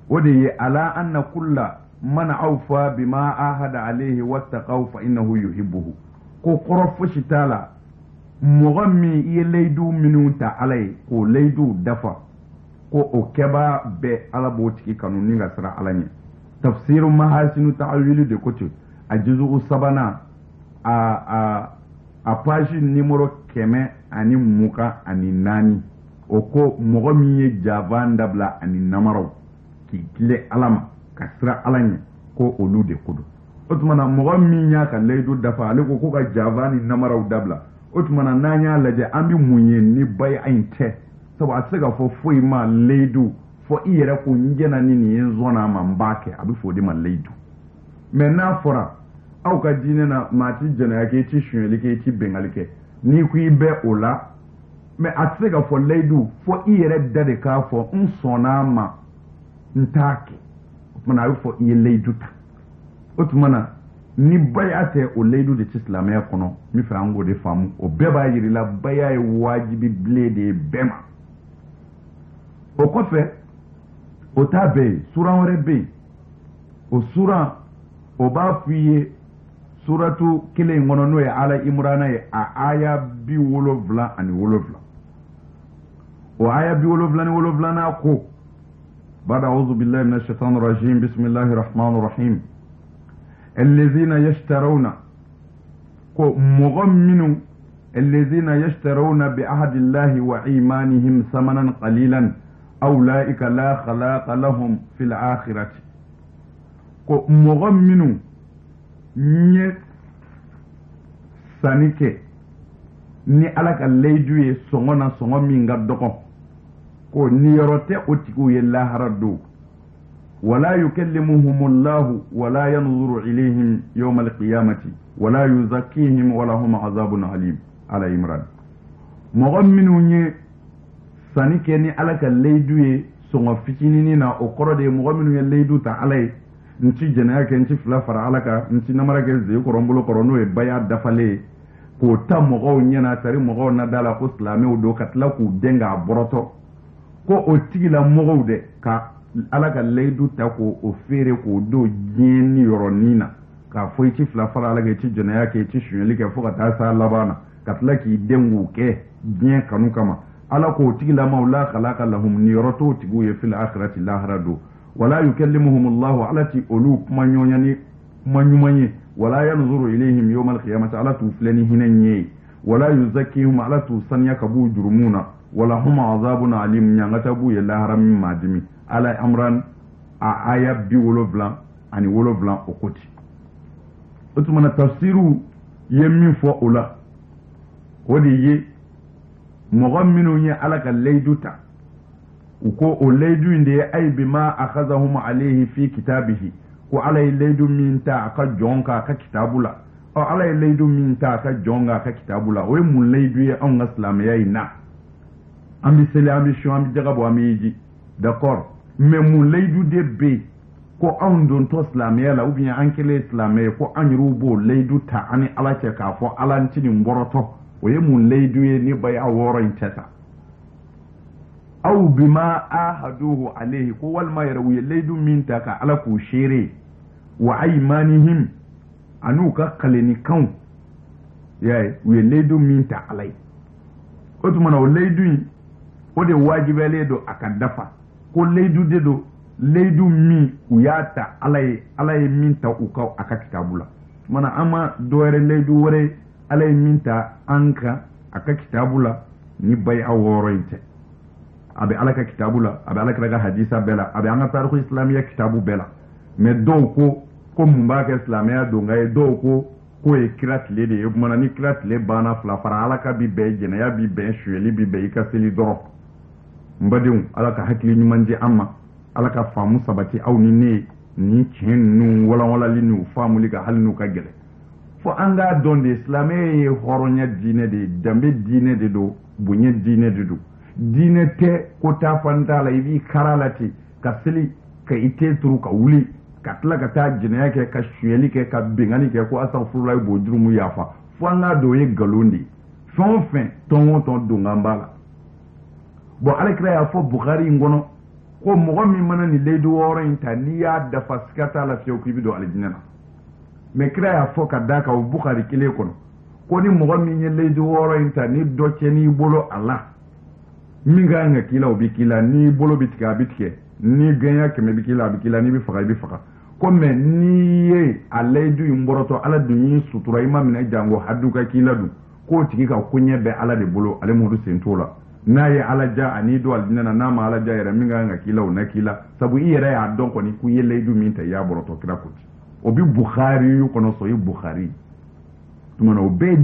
o de ye ala anna kulla man awfa bima ahada alayhi wattaqahu fa innahu yuhibbuhu ko kɔrɔ fosi t'a la mɔgɔ min i ye layidu minnu ta ala ye k'o layidu dafa ko o kɛbaa bɛɛ ala b'o tigi kanu ni ka sira ala ɲɛ tafsiru mahasinu ta'awili de ko ten a juzugu sabanan a page numéro 124 o ko mɔgɔ min ye javan dabila ani namaraw k'i tile ala ma ka sira ala ɲɛ ko olu de ko don o tuma na mɔgɔ min y'a ka layidu dafa ale ko ka javan ni namaraw dabila o tuma na n'an y'a lajɛ an bɛ mun ye ni baya in tɛ sabu a tɛ se ka fɔ foyi ma layidu fɔ i yɛrɛ ko n jɛna ni nin ye n zɔnna ma n b'a kɛ a bɛ fɔ o de ma layidu mɛ n'a fɔra aw ka diinɛ na maa ti jɛnɛya kɛ i ti sonyɛli kɛ i ti bɛngali kɛ n'i ko i bɛ o la mɛ a tɛ se ka fɔ layidu fɔ i yɛrɛ da de k'a fɔ n sɔnn'a ma n t'a kɛ o tuma na a bɛ fɔ i ye layidu ta o tuma na ni baya tɛ o layidu de ti silamɛya kɔnɔ min fɛ an k'o de faamu o bɛɛ b'a yirila baya ye wajibi bilen de ye bɛɛ ma o kɔfɛ o t'a bɛɛ ye suran wɛrɛ bɛ yen o suran o b'a f'i ye suratu kelen in kɔnɔ n'o ye ala imrana ye a aya 77 o aya 77 ko bada a'udhu billahi minash shaitanir rajim bismillahir rahmanir rahim الذين يشترون مغمن الذين يشترون بعهد الله وإيمانهم ثمنا قليلا أولئك لا خلاق لهم في الآخرة مغمن sanike ni ala ka layidu ye sɔngɔ na sɔngɔ min ka dɔgɔ ko ni yɔrɔ tɛ o tigiw ye lahara don ولا يكلمهم الله ولا ينظر إليهم يوم القيامة ولا يزكيهم ولهم عذاب عليم على إمران مغمنون sanike ni ala ka layidu ye sɔngɔ fitinini na o kɔrɔ de ye mɔgɔ minnu ye layidu ta ala ye n ci jɛnɛya kɛ n ci fila fara ala kan n ci namara kɛ ze kɔrɔ n bolo kɔrɔ n'o ye baya dafalen ye k'o ta mɔgɔw ɲɛna sari mɔgɔw na da la ko silamɛw don ka tila k'u den k'a bɔrɔtɔ ko o tigila mɔgɔw de ka ala ka layidu ta k'o feere k'o don diɲɛ ni yɔrɔnin na k'a fɔ i ci fila fara ala kɛ i ci jɛnɛya kɛ i ci sonyɛli kɛ fo ka taa s'a laban na ka tila k'i den k'u kɛ diɲɛ kanu kama ala k'o tigilamaw la khalaqa lahum ni yɔrɔ t'o tigiw ye fil akhirati lahara don wala yukallimuhum allahu ala ti olu kuma ɲɔɲani kuma ɲuman ye wala yanzuru ilayhim yawm alqiyamati ala t'u filɛ ni hinɛ ɲɛ wala yuzakkihum ala t'u saniya ka b'u jurumu na wala hum azabun alim ɲangata b'u ye lahara min maadimi ala amran a aya 77 o koti o tuma na tafsiru ye min fɔ o la o de ye mɔgɔ minnu ye ala ka layidu ta u ko o layidu in de ye ay bima akhazahum alayhi fi kitabihi ko ala ye layidu min ta a ka jɔn ka a ka kitabu la ala ye layidu min ta a ka jɔn ka a ka kitabu la o ye mun layidu ye anw ka silamɛya in na an bɛ seli an bɛ sun an bɛ jagabɔ an bɛ yiji d'accord mais mun layidu de bɛ yen ko anw dontɔ silamɛya la ou bien an kɛlen silamɛ ye ko an yɛrɛw b'o layidu ta an ni ala cɛ k'a fɔ ala n ti nin bɔrɔtɔ o ye mun layidu ye ni baya wɔɔrɔ in tɛ sa aw bima ahaduhu alayhi ko wal ma yarwi laydu min ta ka ala ku shere wa aymanihim anu ka kaleni kan yayi wi laydu min ta alai o tuma na laydu o de wajibe le do aka dafa ko laydu de do laydu mi uyata alai min ta uka aka kitabula mana ama doere laydu wore alai min ta anka aka kitabula ni bay aworo ite abe alaka kitabula abe alaka daga hadisa bela abe anga tarikh islamiya kitabu bela me do ko mumba ka islamiya do ngai do ko e kirat le de mana ni kirat le bana fla fara alaka bi be jena ya bi be shueli bi be ka seli doro mbadiu alaka hakili ni manje amma alaka famu sabati aw ni chennu wala linu famu liga halnu ka gele fo anga don de islamiya horonya dine de dambe dine de do bunye dine de do dine te ko ta fanta la ibi karalati ka sili ka ite turu ka wuli ka tla ka ta jinaya ke ka shuyeli ke ka bingani ke ko astaghfirullah bo jurumu yafa fo anga do ye galondi fon ton do ngambala bo alakra ya fo bukhari ngono ko mo mi mana ni ledu woro inta ni ya da faskata la fiyo ku bido aljinna me kra ya fo ka daka o bukhari kile kono ko ni mo mi ni ledu woro inta ni do ni bolo allah minga nga kila obikila ni bolo bitika bitike ni ganya keme bikila ni bifaka ko me ni ye alaydu imboroto ala dunyi sutura imam na jango haduka kila du ko tiki ka kunye be ala de bolo ale mudu sentola na ye ala ja ani do aldina na ma ala ja yara minga nga kila na kila sabu iyera ya don ko ni ku ye laydu minta ya boroto kira kuti obi bukhari yu kono so yu bukhari tumana obe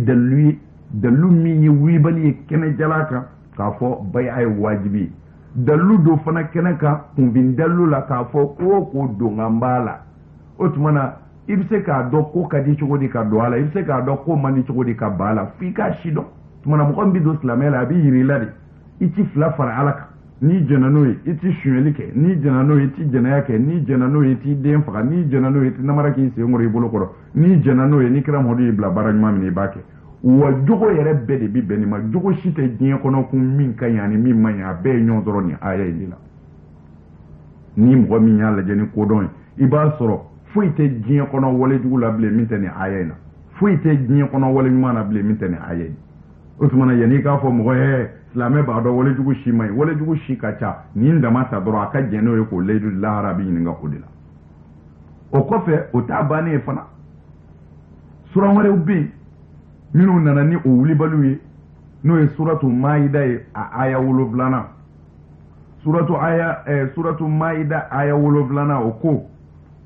dalu mi wibali kene jalaka ka fo bay ay wajibi dalu do fana kenaka kumbin dalu la ka fo ko do ngambala otumana ibse ka do ko kadi chogodi ka do ala ibse ka do ko mani chogodi ka bala fika shido tumana mo kombi do islamela bi yirilade iti fla fara alaka ni jenano iti shunelike ni jenano iti jenayake ni jenano iti den faka ni jenano iti namaraki se ngori bolo koro ni jenano ni kram hodi bla barajma ni bake wa jogo yere bede bi beni ma jogo shite diye kono kun min kanyani min manya be nyon doro ni aya indila ni mo mi nyala jeni ko don iba soro fuite diye kono wole jugu la ble min tani aya ina fuite diye kono wole mana ble min tani aya usmana yani ka fo mo islamé ba do wole jugu shi mai wole jugu shi kacha ni ndama ta doro aka jeno ko ledu la arabi ni nga kodila o kofe o tabane fana sura wore ubi minu nana ni o wuli baluye no e suratu maida aya woloblana suratu maida aya woloblana o ko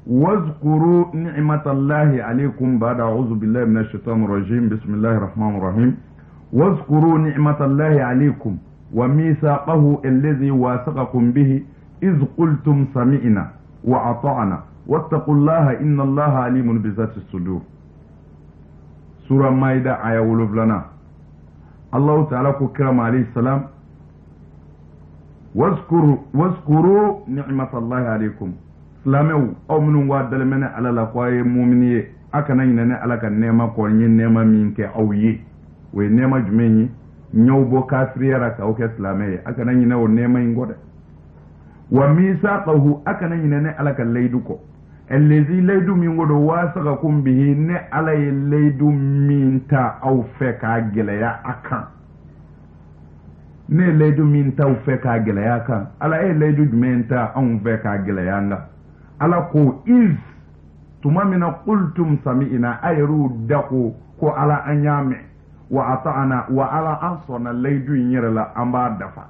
wazkuru ni'matallahi alaykum ba'da a'udhu billahi minash shaitanir rajim bismillahir rahmanir rahim wazkuru ni'matallahi alaykum wa mithaqahu alladhi wasaqakum bihi iz qultum sami'na wa ata'na wattaqullaha innallaha alimun bizati sudur Surah Maida aya wuluflana Allah ta'ala ko kirama alayhi salam wazkuru ni'matallahi alaykum islamu aw minun wa dalmana ala la qaye mu'miniye akana yinane ala kan nema ko nyin nema min ke awye we nema jumeni nyaw bo kafiriyara ka o ke islamaye akana yinane o nema ingode wa misaqahu akana yinane ala kan layduko الذي ليدو من غدو واسقكم به ن على ليدو من تا او فكا جليا اكان ن ليدو من تا او فكا جليا اكان على ليدو من تا او فكا جليا nga ala ko iz tuma mina qultum sami'na ayru daqu ko ala anyame wa ata'ana wa ala ansona leydu nyirala amba dafa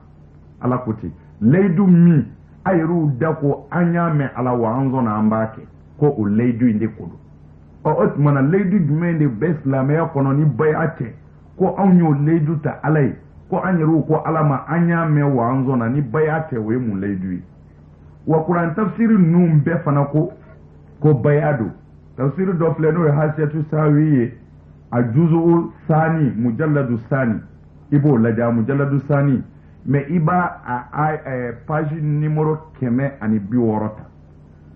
ala kuti leydu mi ayru daqu anyame ala wa anzona ambake ko o leydu inde kodo o otmana leydu dumende beslame ya kono ni bayate ko anyo leydu ta alai ko anyiru ko alama anyame wa anzona ni bayate we mu leydu wa Quran tafsir num be fana ko bayado tafsir do fleno hasiyatu sawiye ajuzu sani mujalladu sani ibo laja mujalladu sani me iba a page numero keme ani biworota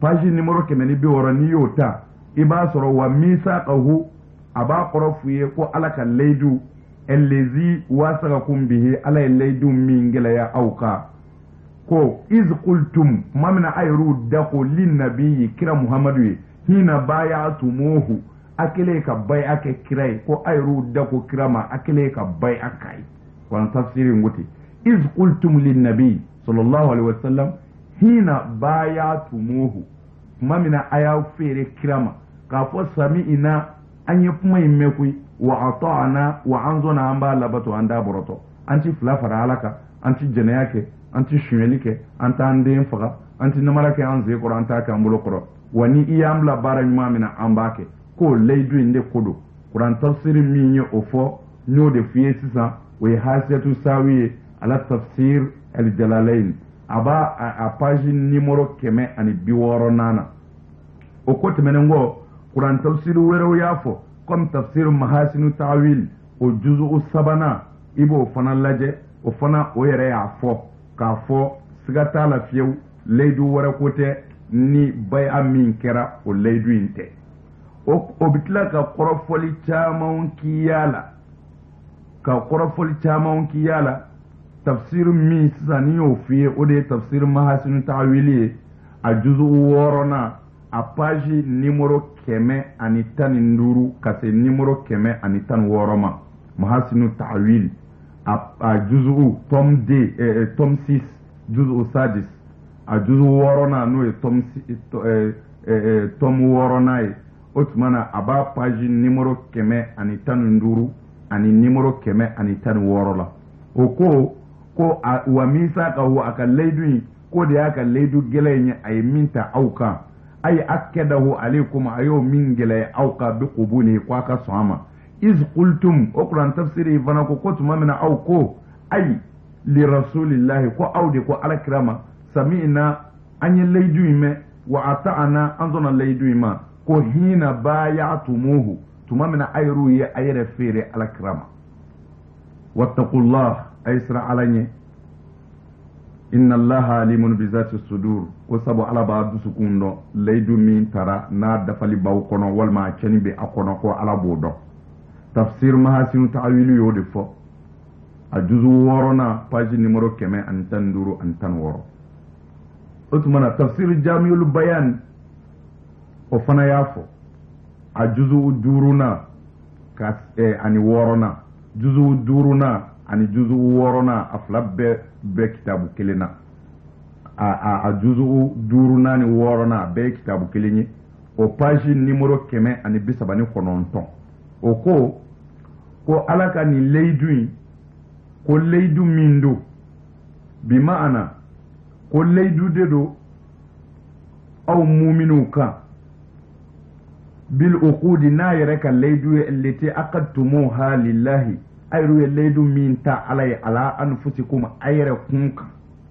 page numero keme ni biworo ni yota iba soro wa misaqahu aba qorofuye ko alaka leydu ellezi wasaqakum bihi ala leydu mingela ya auka ko iz qultum mamna ayru dako lin nabiyyi kira muhammadu hina bayatumuhu akele ka bay ake kirai ko ayru dako kirama akele ka bay akai wan tafsirin wuti iz qultum lin nabiy sallallahu alaihi wasallam hina bayatumuhu mamina aya fere kirama ka fo sami'ina anye kuma immekui wa ata'ana wa anzona amba labato anda boroto anti flafara alaka anti jenayake anti shunelike anta ande faga anti namarake anze ko anta ka mbulo koro wani iyam la bara mamina ambake ko leidu inde kodo quran tafsir minyo ofo no de fiye sisa we hasiyatu sawi ala tafsir al jalalain aba a page numero keme ani biworo nana o ko temenengo quran tafsir wero yafo comme tafsir mahasinu ta'wil o juzu sabana ibo fana laje o fana o yere ya fo ka fo sigata la fiew leidu wara kote ni bay amin kera o leidu inte o bitla ka korofoli chamon kiyala tafsir mi sani o fiye o de tafsir mahasinu ta'wili a juzu worona a page numero keme ani tan nduru kase numero keme ani tan woroma mahasinu ta'wil a juzu tom d tom 6 juzu sadis a juzu worona no tom worona otmana aba page numero keme ani tan nduru ani numero keme ani tan worola ko wa misa ka huwa aka leidu ko da aka leidu gelenya ay minta auka ay akadahu alaykum ayo min gele auka bi qubuli kwa ka sama iz qultum ukran tafsiri fana ko tuma mina auko ay li rasulillahi ko awde ko alakrama sami'na anya leidu me wa ata'ana anzona leidu ma ko hina bayatumuhu tuma mina ayru ya ayre fere alakrama wattaqullah aysra alanye inna allaha alimun bi zati sudur ko sabu ala ba dusukundo leidu min tara na dafali baw kono walma ceni be akono ko ala bodo tafsir mahasinu ta'wilu yode fo a juzu worona page numero keme an tanduru an tan woro otmana tafsir jamiul bayan o fana yafo a juzu duruna kas ani worona juzu duruna ani juzu worona aflabbe be kitabu kelena a juzu duruna ni worona be kitabu kelenye o page numero keme ani bisabani kononton o ko alaka ni leidu ko leidu mindo bi ma'ana ko leidu dedo aw mu'minu ka bil uqudi na yaraka leidu allati aqadtumuha lillahi ayru leidu min ta alay ala anfusikum ayra kunka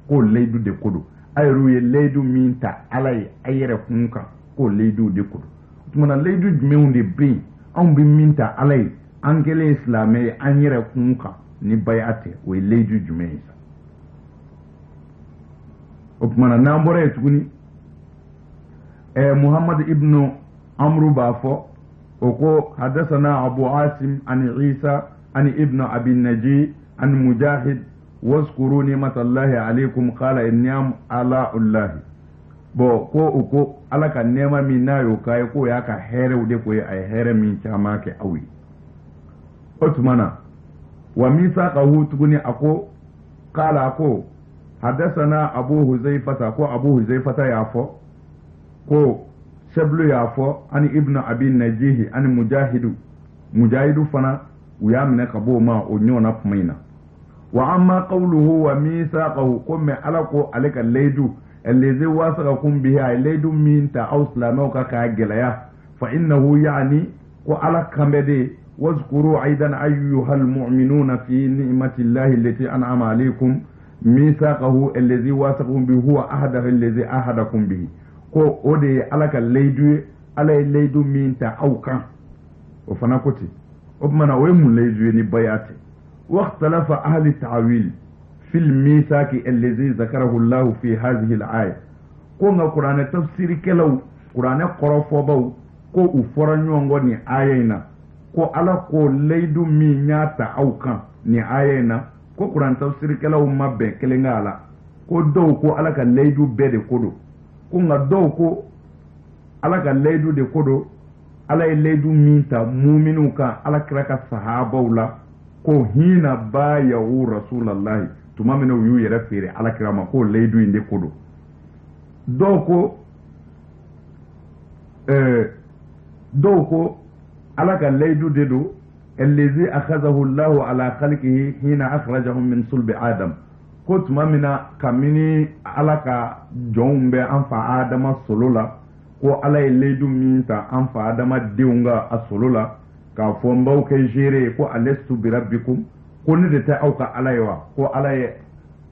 ko leidu de kodo ayru leidu min ta alay ayra kunka ko leidu de kodo tumana leidu meunde bi on bi min ta alay angele islamé anyere kunka ni bayate we leidu jumeisa tumana nambore tuguni muhammad ibn amru bafo oko hadathana abu asim an isa عن ابن أبي النجي عن مجاهد واذكروا نعمة الله عليكم قال النعم على الله ko alaka nema min na yo kai ko ya ka here ude ko ay here min chama ke awi otmana wa misaqahu tuguni ako qala ako hadathana abu huzaifata ko abu huzaifata yafo ko shablu yafo ani ibnu abi najihi ani mujahidu fana ويامنا كبوما ونيونا فمينا وعما قوله وميثاقه قم علىكو عليك الليدو الذي واثقكم به الليدو من تا أوسلاموك كاجليا فإنه يعني وعلى كمدي واذكروا أيضا أيها المؤمنون في نعمة الله التي أنعم عليكم ميثاقه الذي واثقكم به هو أحده الذي أحدكم به كو أودي عليك الليدو على الليدو من تا أوكا وفناكوتي وبمنا ويمون ليجوني بياتي واختلف أهل التعويل في الميثاق الذي ذكره الله في هذه الآية كون القرآن تفسير كلو قرآن قرفوبو كو أفرانيونغو ني آيينا كو على كو ليدو مي نياتا أوكا ني آيينا كو قرآن تفسير كلو مبين كلنغالا ko dɔw ko ala ka layidu bɛɛ de ko don ko nka dɔw ko ala ka layidu de ko don ala ye layidu min ta muminunw kan ala kira ka sahabaw la ko hina bayahu rasulallahi tuma min u y'u yɛrɛ feere ala kira ma ko layidu in de ko don dɔw ko ala ka layidu de don الذي أخذه الله على خلقه حين أخرجهم من صلب آدم ko tuma min na kabini ala ka jɔnw bɛ an fa adama solo la ko ala ye layidu min ta an fa adama denw ka a solo la k'a fɔ n b'aw kɛ gere ko alestu birabbikum ko ne de tɛ aw ka ala ye wa ko ala ye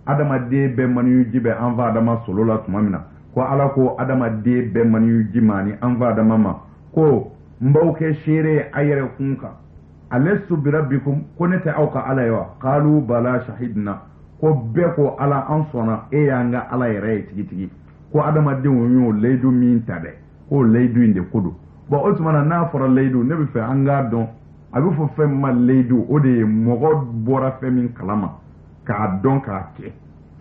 adamaden bɛɛ maniyuji bɛ an fa adama solo la tuma min na ko ala ko adamaden bɛɛ maniyuji ma ni an fa adama ma ko n b'aw kɛ gere a yɛrɛ kun kan alestu birabbikum ko ne tɛ aw ka ala ye wa qalu bala shahidna ko bɛɛ ko ala an sɔnna e y'an ka ala yɛrɛ ye tigitigi ko adamadenw y'o layidu min ta dɛ k'o layidu in de ko don bon o tuma na n'a fɔra layidu ne bɛ fɛ an k'a dɔn a bɛ fɔ fɛn min ma layidu o de ye mɔgɔ bɔra fɛn min kalama k'a dɔn k'a kɛ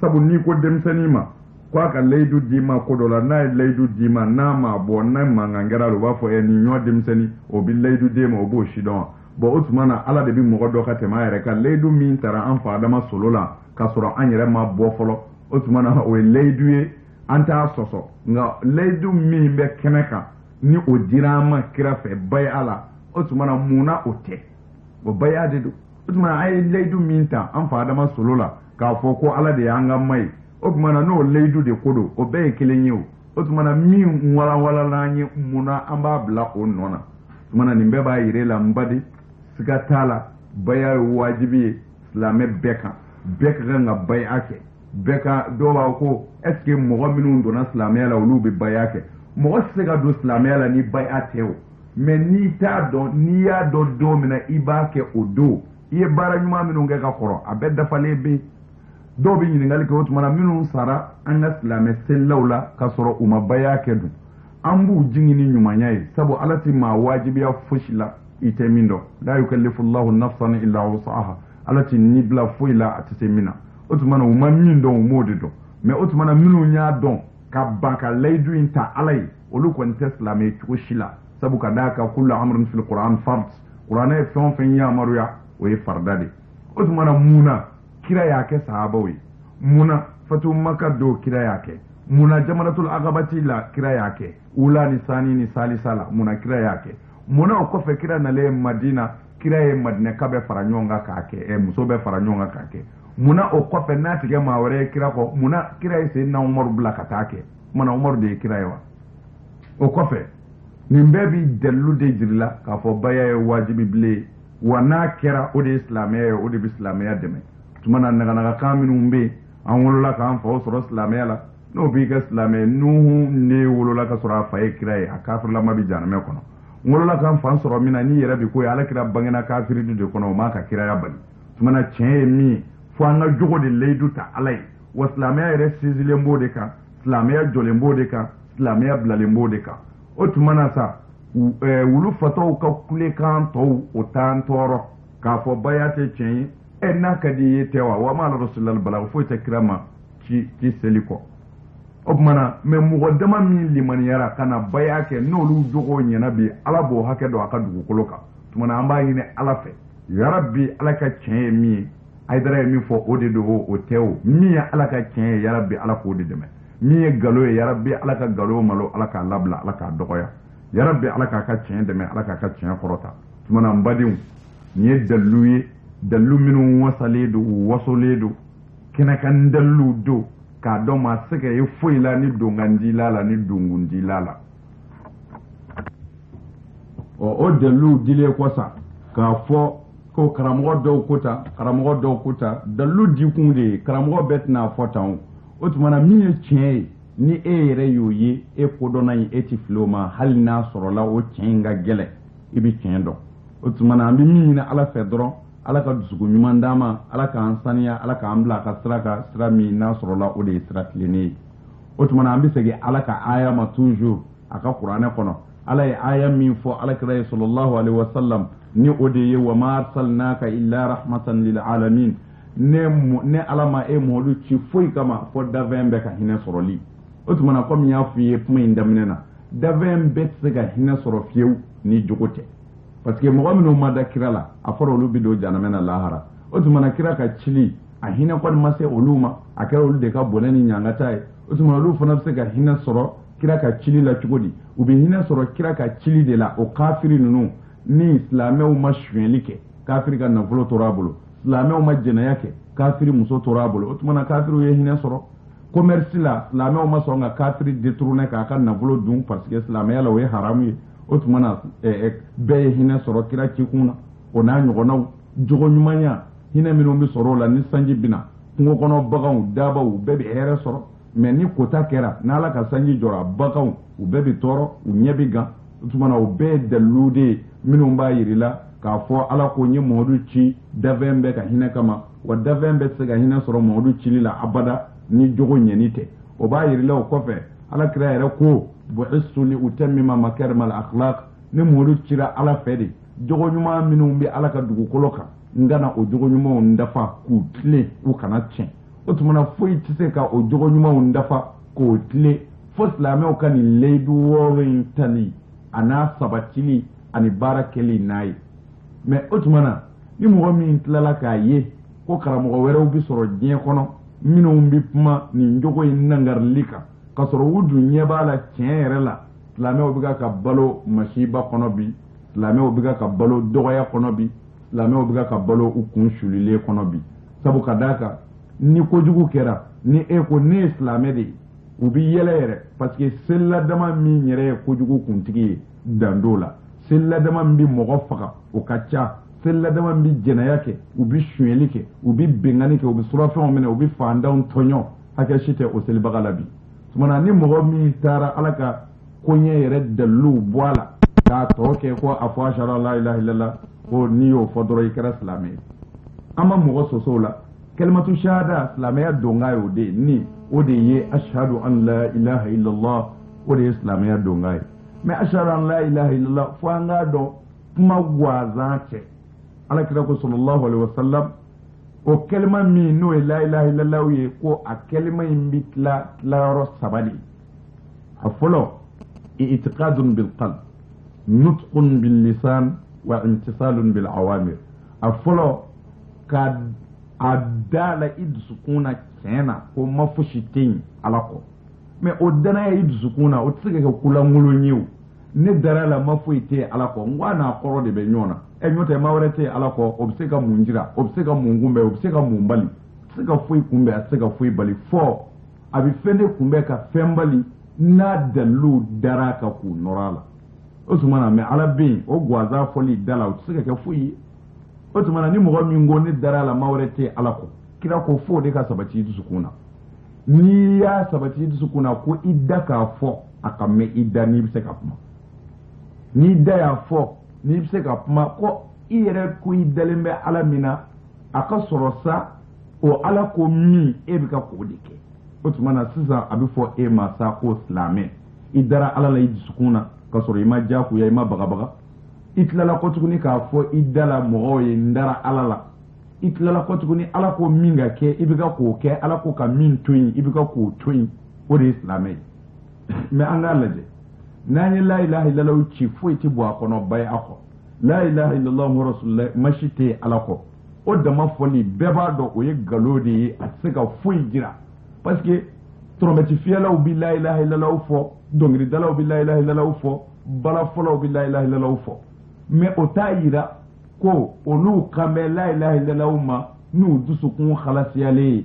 sabu n'i ko denmisɛnnin ma ko a ka layidu d'i ma ko dɔ la n'a ye layidu d'i ma n'a ma bɔ n'a mankan kɛra la o b'a fɔ nin ɲɔ denmisɛnnin o bɛ layidu d'e ma o b'o si dɔn wa bon o tuma na ala de bɛ mɔgɔ dɔ ka tɛmɛ a yɛrɛ kan layidu min taara an fa adama solo la k'a sɔrɔ an yɛrɛ ma bɔ fɔlɔ o tuma na o ye layidu ye an t'a sɔsɔ nka layidu min bɛ kɛnɛ kan ni o dira an ma kira fɛ baya la o tuma na mun na o tɛ o baya de don o tuma na a ye layidu min ta an fa adama solo la k'a fɔ ko ala de y'an ka ma ye o tuma na n'o layidu de ko don o bɛɛ ye kelen ye o tuma na min walawala an ye mun na an b'a bila o nɔ na o tuma na nin bɛɛ b'a yira la n badi siga t'a la baya ye wajibi ye silamɛ bɛɛ kan bɛɛ ka kan ka baya kɛ bɛɛ ka dɔw b'a ko est ce que mɔgɔ minnu donna silamɛya la olu bɛ baya kɛ mɔgɔ tɛ se ka don silamɛya la ni baya tɛ o mais n'i t'a dɔn n'i y'a dɔn don min na i b'a kɛ o don i ye baara ɲuman minnu kɛ ka kɔrɔ a bɛɛ dafalen bɛ dɔw bɛ ɲininkali kɛ o tuma na minnu sara an ka silamɛ selilaw la k'a sɔrɔ u ma baya kɛ dun an b'u jigin ni ɲumanya ye sabu ala tɛ maa wajibiya fosi la i tɛ min dɔn la yukallifu llahu nafsan illa wusaha ala tɛ ni bila foyi la a tɛ se min na o tuma na u ma min dɔn u m'o de dɔn mais o tuma na minnu y'a dɔn ka ban ka layidu in ta ala ye olu kɔni tɛ silamɛ ye cogo si la sabu ka d'a kan kullu amrin fil quran fard kuranɛ ye fɛn o fɛn yamaruya o ye farida de o tuma na mun na kira y'a kɛ sahabaw ye mun na fatu maka don kira y'a kɛ mun na jamanatul agabati la kira y'a kɛ ula ni sani ni salisa la mun na kira y'a kɛ mun na o kɔfɛ kira nalen madina kira ye madinaka bɛɛ fara ɲɔgɔn kan k'a kɛ muso bɛɛ fara ɲɔgɔn kan k'a kɛ mun na o kɔfɛ n'a tigɛ maa wɛrɛ ye kira kɔ mun na kira ye seyidina umaru bila ka taa kɛ mun na umaru de ye kira ye wa o kɔfɛ nin bɛɛ bi dalilu de jiri la k'a fɔ baya ye wajibi bilen wa n'a kɛra o de ye silamɛya ye o de bɛ silamɛya dɛmɛ tuma na naganagakan minnu bɛ yen an wolola k'an faw sɔrɔ silamɛya la n'o b'i kɛ silamɛ nuhu ne wolola ka sɔrɔ a fa ye kira ye a kafirlama bɛ janamɛ kɔnɔ n wolola k'an fa sɔrɔ min na n'i yɛrɛ bɛ ko ye ala kira bangena kafiridu de kɔnɔ o m'a ka kiraya bali tuma na tiɲɛ ye min ye fo an ka jogo de layidu ta ala ye wa silamɛya yɛrɛ sinsilen b'o de kan silamɛya jɔlen b'o de kan silamɛya bilalen b'o de kan o tuma na sa wulu fatɔw ka kulekan tɔw o t'an tɔɔrɔ k'a fɔ baya tɛ tiɲɛ ye n'a ka di ye tɛ wa ma ala rasulillah bala foyi tɛ kira ma ci seli kɔ o tuma na mais mɔgɔ dama min limaniyara ka na baya kɛ n'olu jogo ɲɛna bi ala b'o hakɛ dɔn a ka dugukolo kan tuma na an b'a ɲini ala fɛ yarabi ala ka tiɲɛ ye min ye Aïdara ye min fɔ o de don o tɛ o min ye ala ka tiɲɛ ye yarabi ala k'o de dɛmɛ min ye nkalon ye yarabi ala ka nkalon malo ala k'a labila ala k'a dɔgɔya yarabi ala k'a ka tiɲɛ dɛmɛ ala k'a ka tiɲɛ kɔrɔta tuma na n badenw nin ye dalilu ye dalilu minnu wasalen don u wasolen don kɛnɛkan dalilu don k'a dɔn maa se ka ye foyi la ni dongandila la ni dongundila la o dalilu dilen kɔsa k'a fɔ ko karamɔgɔ dɔw ko ta dalilu dikun de ye karamɔgɔ bɛɛ tɛna fɔ tan o tuma na min ye tiɲɛ ye ni e yɛrɛ y'o ye e kodɔnna ye e ti fili o ma hali n'a sɔrɔla o tiɲɛ in ka gɛlɛn i bɛ tiɲɛ dɔn o tuma na an bɛ min ɲini ala fɛ dɔrɔn ala ka dusukun ɲuman d'an ma ala k'an saniya ala k'an bila a ka sira kan sira min n'a sɔrɔla o de ye sira tilennen ye o tuma na an bɛ segin ala ka aya ma toujours a ka kuranɛ kɔnɔ ala ye aya min fɔ alakira ye sallallahu alaihi wasallam ni o de ye wa ma arsalnaka illa rahmatan lil alamin ne alama e modu ci foi kama fo davembe ka hina soroli otumana comme ya fiye kuma indamnena davembe tsega hina soro fiew ni jogote parce que mo amino mada kirala afaro lu bido janamena lahara otumana kira ka chili a hina kwa mase oluma akara olu de ka bonani nyangata otumana lu fana tsega hina soro kira ka chili la chugodi ubi hina soro kira ka chili de la o kafiri nunu ni islameu mashwenlike kafiri ka nafulo torabulu islameu majena yake kafiri muso torabulu otumana kafiri ye hina soro commerce la islameu masonga kafiri détourner ka ka nafulo dun parce que islameu la we haramu otumana be hina soro kira chikuna ona nyogonaw jogo nyumanya hina minu bi soro la ni sanji bina kungo kono bagaw dabaw bebe here soro mais ni kota kera nala ka sanji jora bagaw u bebe toro u nyebi gan otumana u be dalude minu ba yirila ka fo ala ko nye modu ci davembe ka hina kama wa davembe sega hina soro modu ci lila abada ni jogo nyenite o ba yirila o kofe ala kira yere ko bu'istu li utammima makarim al akhlaq ni modu cira ala fedi jogo nyuma minu bi ala ka dugu koloka ngana o jogo nyuma ndafa ku tle u kana chen o tumana foi tise ka o jogo nyuma ndafa ko tle fos la me o kani leidu worin tani ana sabatili ani barakeli nayi mais otumana ni mo mi tlala ka ye ko karamo wero bi soro dien kono minu bi puma ni njogo nangar lika ka soro wudu nyeba la tiere la lamé obiga ka balo mashiba kono bi lamé obiga ka balo dogoya kono bi lamé obiga ka balo ukun shulile kono bi sabu kadaka ni ko jugu kera ni e ko ne islamé de ubi yelere parce que celle dama mi nyere ko jugu kuntigi dandola celle dama mbi mogo faga o kacha celle dama mbi jenayake ubi shwelike ubi benganike ubi surafa omene ubi fanda on tonyo haka shite o sel bagalabi sumana ni mogo mi tara alaka konye yere dalu boala ka toke ko afwa shara la ilaha illallah ko niyo fodoro ikra islamé ama mogo sosola kalimatu shahada islamé dongayo de ni o de ye ashhadu an la ilaha illallah o de islamé dongayo mais ashhadu an la ilaha illallah fo anga do kuma gwazate ala kira ko sallallahu alaihi wasallam o kalima mi no la ilaha illallah ye ko a kalima imbitla la sabali afolo i'tiqadun bil qalb nutqun bil lisan wa imtisalun bil awamir afolo ka adala idsukuna kena ko mafushitin alako mais o dana ya idsukuna o tsige ka kula ngulu nyiu ne dara la mafuite alako ngwana koro de be nyona e nyote mawrete alako obseka munjira obseka mungumbe obseka mumbali tsika fui kumbe tsika fui bali fo abi fende kumbe ka fembali na dalu daraka ku norala osumana me ala bin o gwaza foli dala o tsika ka fui osumana ni mo mi ngoni dara la mawrete alako kira ko fo de ka sabati sukuna ni ya sabati sukuna ko idda ka fo akame idda ni bise ka kuma ni da ya fo ni bise ka kuma ko ire ko idalembe ala mina aka sorosa o ala ko mi e bi ka ko dike otumana sisa abi fo e ma sa ko islamé idara ala la sukuna ka soro ima jaku ya ima baga itlala ko tukuni ka fo idala mo ye ndara ala la itlala ko tukuni ala ko minga ke ibika ko ke ala ko ka min twin ibika ko twin o de islamé mais anga laje nani la ilaha illallah ci fo ti bo akono bay ako la ilaha illallah rasulullah mashite ala ko o da ma foli beba do o ye galodi a sega fo jira parce que trombeti fiala bi la ilaha illallah fo dongri dala bi la ilaha illallah fo bala folo bi la ilaha illallah fo mais o tayira ko olu kambe la ilaha illallah ma nu dusukun khalasiyale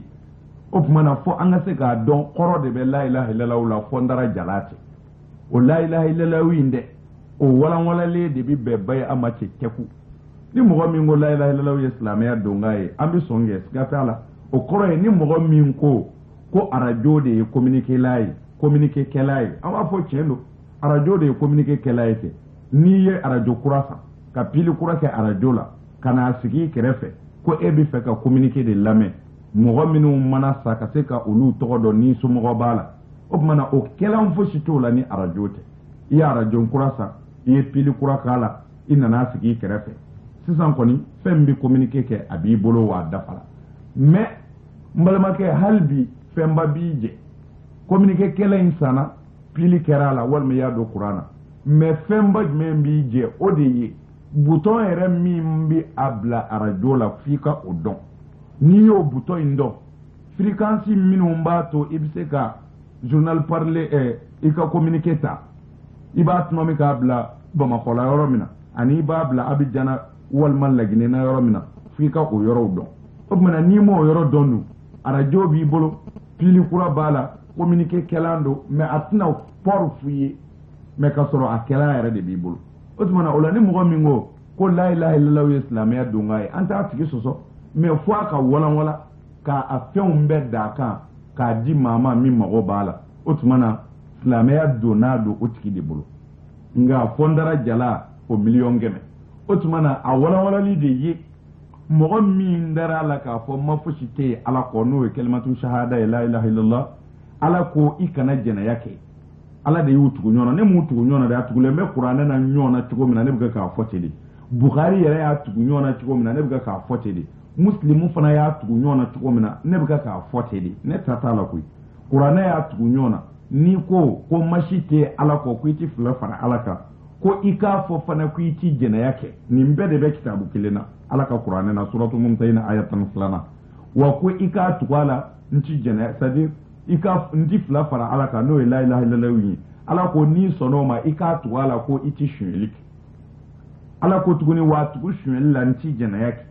o kumana fo anga se ka don koro de be la ilaha illallah la fo ndara jalate o la ilaha illallah inde o wala le de bi be bay amache teku ni mo mi ngo la ilaha illallah islamiyya dongaye ambi songe skafala o koro ni mo mi ko arajo de communiquer kelai ama fo chendo arajo de communiquer kelai ke ni ye arajo kurasa ka pili kurasa arajo la kana sigi kerefe ko ebi fe ka communiquer de lame mo minu mana sa ka se ka ulu todo ni su mo bala o mana o kelam fo sito la ni arajo te ya arajo kurasa ye pili kuraka la ina na sigi kerefe sisan koni fem bi communiquer ke abi bolo wa dafala mais mbalma ke halbi femba bije communiquer kela insana pili kerala wal me yado qur'ana mais femba men bije odiye bouton ere mimbi abla arajola fika odon ni yo bouton indo fréquence minumba to ibseka journal parler ika communiquer ta iba tnomi ka abla bama khola yoromina ani ba abla abidjana wal man lagine na yoromina fika o yoro don obmana ni mo yoro donu arajo bi bolo pili kura bala communiquer kelando mais atna por fuye mais ka soro akela ere de bi bolo otmana olani mo mingo ko la ilaha illallah islamiyya dungai anta tigi soso mais fois ka wala ka afeun bedda ka di mama mi mago bala otmana islamiyya donado otiki de bolo nga fondara jala o million geme otmana a wala li de ye mo min dara la ka fo mafushite ala ko no kalimatu shahada la ilaha illallah ala ko ikana jena yake ala de yutu nyona ne mutu nyona da tugule me qur'ana na nyona tugo mina ne buga ka foteli bukhari yare ya tugu nyona tugo mina ne buga ka foteli muslimu fana ya tugu nyona tugo mina ne buga ka foteli ne tata la kuy qur'ana ya tugu nyona ni ko mashite ala ko kuiti fula fara alaka ko ika fo fana kuiti jena yake ni mbede be kitabu kilena alaka qur'ana na suratul mumtahina ayatan fulana wa ko ika tuwala nti jena sadir ika ndi fula fara alaka no la ilaha illallah ala ko ni sonoma ika tuwala ko iti shulik ala ko tuguni wa tugu shun lanti jena yake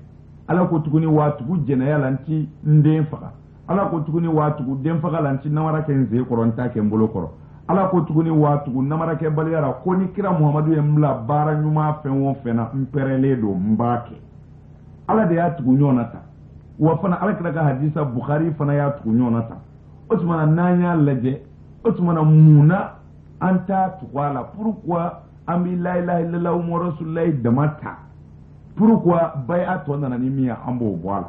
ala ko tuguni wa tugu jena ya lanti nden faga ala ko tuguni wa tugu den faga lanti namara ken ze koronta ken bolo koro ala ko tuguni wa tugu namara ke baliyara ko ni kira muhammadu yamla bara nyuma fen won fena mperele do mbake ala de ya tugu nyonata wa fana ala kira ka hadisa bukhari fana ya tugu nyonata osmana nanya laje osmana muna anta tuwala pourquoi ami la ilaha illallah muhammadu rasulullah damata pourquoi bai'at wana ni miya ambo wala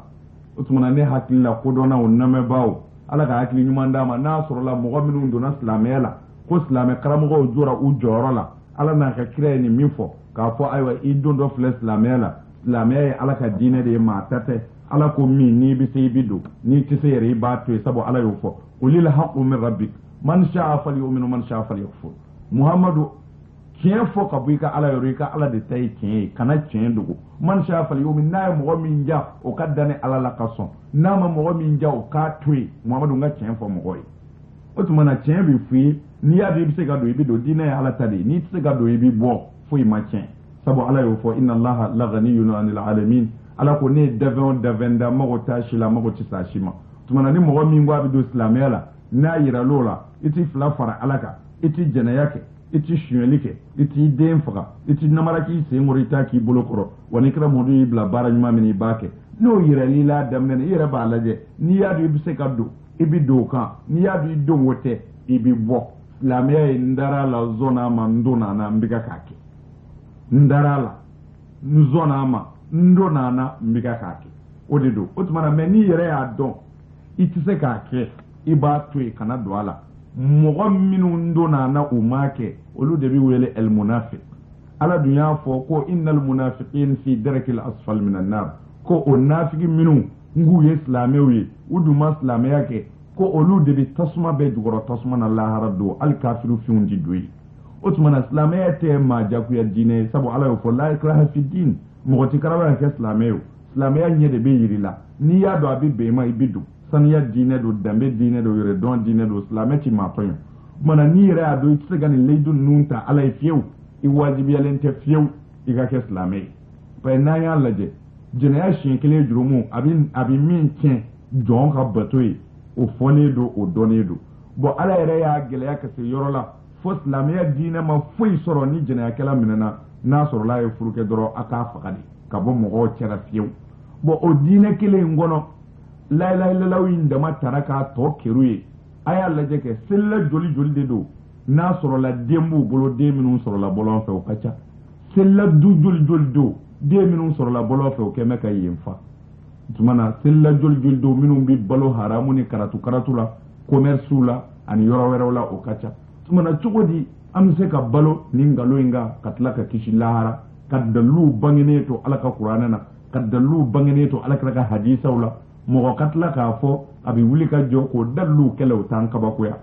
utmana ne hakilla ko dona wonname bawo ala ka hakili nyuma ndama nasrullah mu'minun dona islamela ko islame karamugo jura u jorola ala na ka kire ni mifo ka fo aywa idondo fle islamela islamela ala ka dine de ma tate ala ko mi ni bi sey bidu ni tise yere ba to sabo ala yo fo ulil haqqu min rabbik man sha'a falyu'min man sha'a falyakfur muhammadu kien fo ka buika ala yorika ala de tay kien kana kien dugo man sha fal yomi na mo min ja o kadane ala la kason na ma mo min ja o ka tui muhammadu nga kien fo mo goy o tuma na kien bi fi ni ya bi se ga do bi do dina ala tadi ni se ga do bi bo fo ma kien sabo ala yo fo inna allaha la ghaniyun anil alamin ala ko ne davenda mo ta shila mo ti sa shima tuma na ni mo min gwa bi do islamela na yira lola iti fla fara alaka iti jana yake iti shuelike iti den faga iti namaraki se ngorita ki bolokoro woni kra modu ibla bara nyuma mini bake no yira lila damne yira ba laje ni yadu ibse kaddo ibi doka ni yadu don wote ibi bo la me ndara la zona mandona na mbika kake ndara la zona ma ndona na mbika kake odido otmana me ni yira ya don iti se kake iba tuwe kana douala mogo minu ndona na umake olu debi wele el munafiq ala dunya fo ko innal munafiqin fi darakil asfal minan nar ko o nafigi minu ngu islamewi uduma islame yake ko olu debi tasma be dugoro tasma na allah raddu al kafiru fi undi duyi otmana islame yate ma jaku ya dine sabu ala yo fo la ikraha fi din mogo tikarawa ke islameyo islame ya nyede be yirila ni ya do abi be ma ibidu saniya dine do dambe dine do yore don dine do islameti ma tonyo mana ni yere ado itse gani leidu nunta ala fiyew I wajibi yalente fiyew iga ke islamé pa na ya laje jene ya shinkele jurumu abin min tien jon ka batoyi o fone do o donné do bo ala yere ya gele ya kase yorola fo islamé dine ma foi soro ni jene ya kala minana na soro la e furuke doro aka fakadi ka bo mo cera fiyew bo o dine kele ngono la ilaha illallah inda mataraka to keruye aya laje ke sella joli de do na soro la dembu bolo de minun soro la bolo fe o kacha sella du joli do de minun soro la bolo fe o keme ka yimfa tumana sella joli do minun bi balo haramu ni karatu la commerce la ani yoro wero la o kacha tumana chugodi am se ka balo ni ngalo inga katla ka kishi lahara kaddalu bangene to alaka qur'ana na kaddalu bangene to alaka hadisa wala mo katla ka fo abi wuli ka jo ko dallu kelew tan kabako ya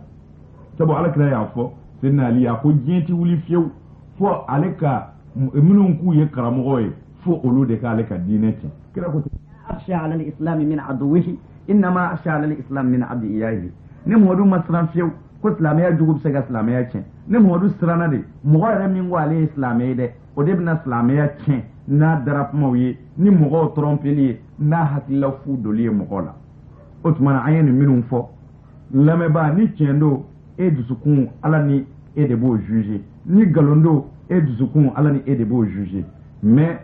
sabo alakira ya fo sidna ali ya ko jenti wuli fiew fo aleka minun ku ye karamo ye fo olu de ka aleka dineti kira ko akhsha ala al-islam min aduwihi inma akhsha ala al-islam min adiyahi ne modu masran fiew ko islamaya jugub sega islamaya chen ne modu srana de mo yare min wale islamaya de o de bna islamaya chen na darap mawye ni mo trompeli na hakila fu doliye mo la otmana ayen minun fo lame ba ni chendo e dusukun ala ni e de bo juger ni galondo e dusukun ala ni e de bo juger mais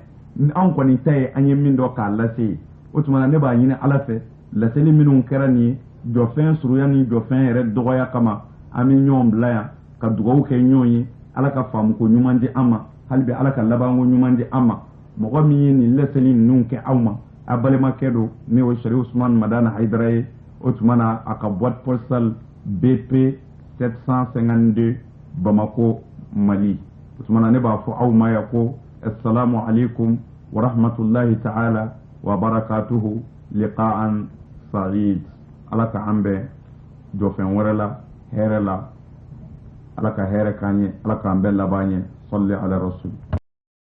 an koni tay anye min do ka lase otmana ne ba yini ala fe laseli minun kerani do fen suruya ni do fen re dogoya kama ami nyom blaya ka dugaw ke nyoyi ala ka famu ko nyumandi ama halbe ala ka labango nyumandi ama mo mi ni laseli nun ke awma abalema kedo ne wo shari Usman Madana Haidara otmana aka boîte postale BP 752 Bamako Mali otmana ne ba fo awma ya ko assalamu alaikum wa rahmatullahi ta'ala wa barakatuhu liqa'an sa'id alaka ambe do fen warala herela alaka here kanye alaka ambe labanye salli ala rasul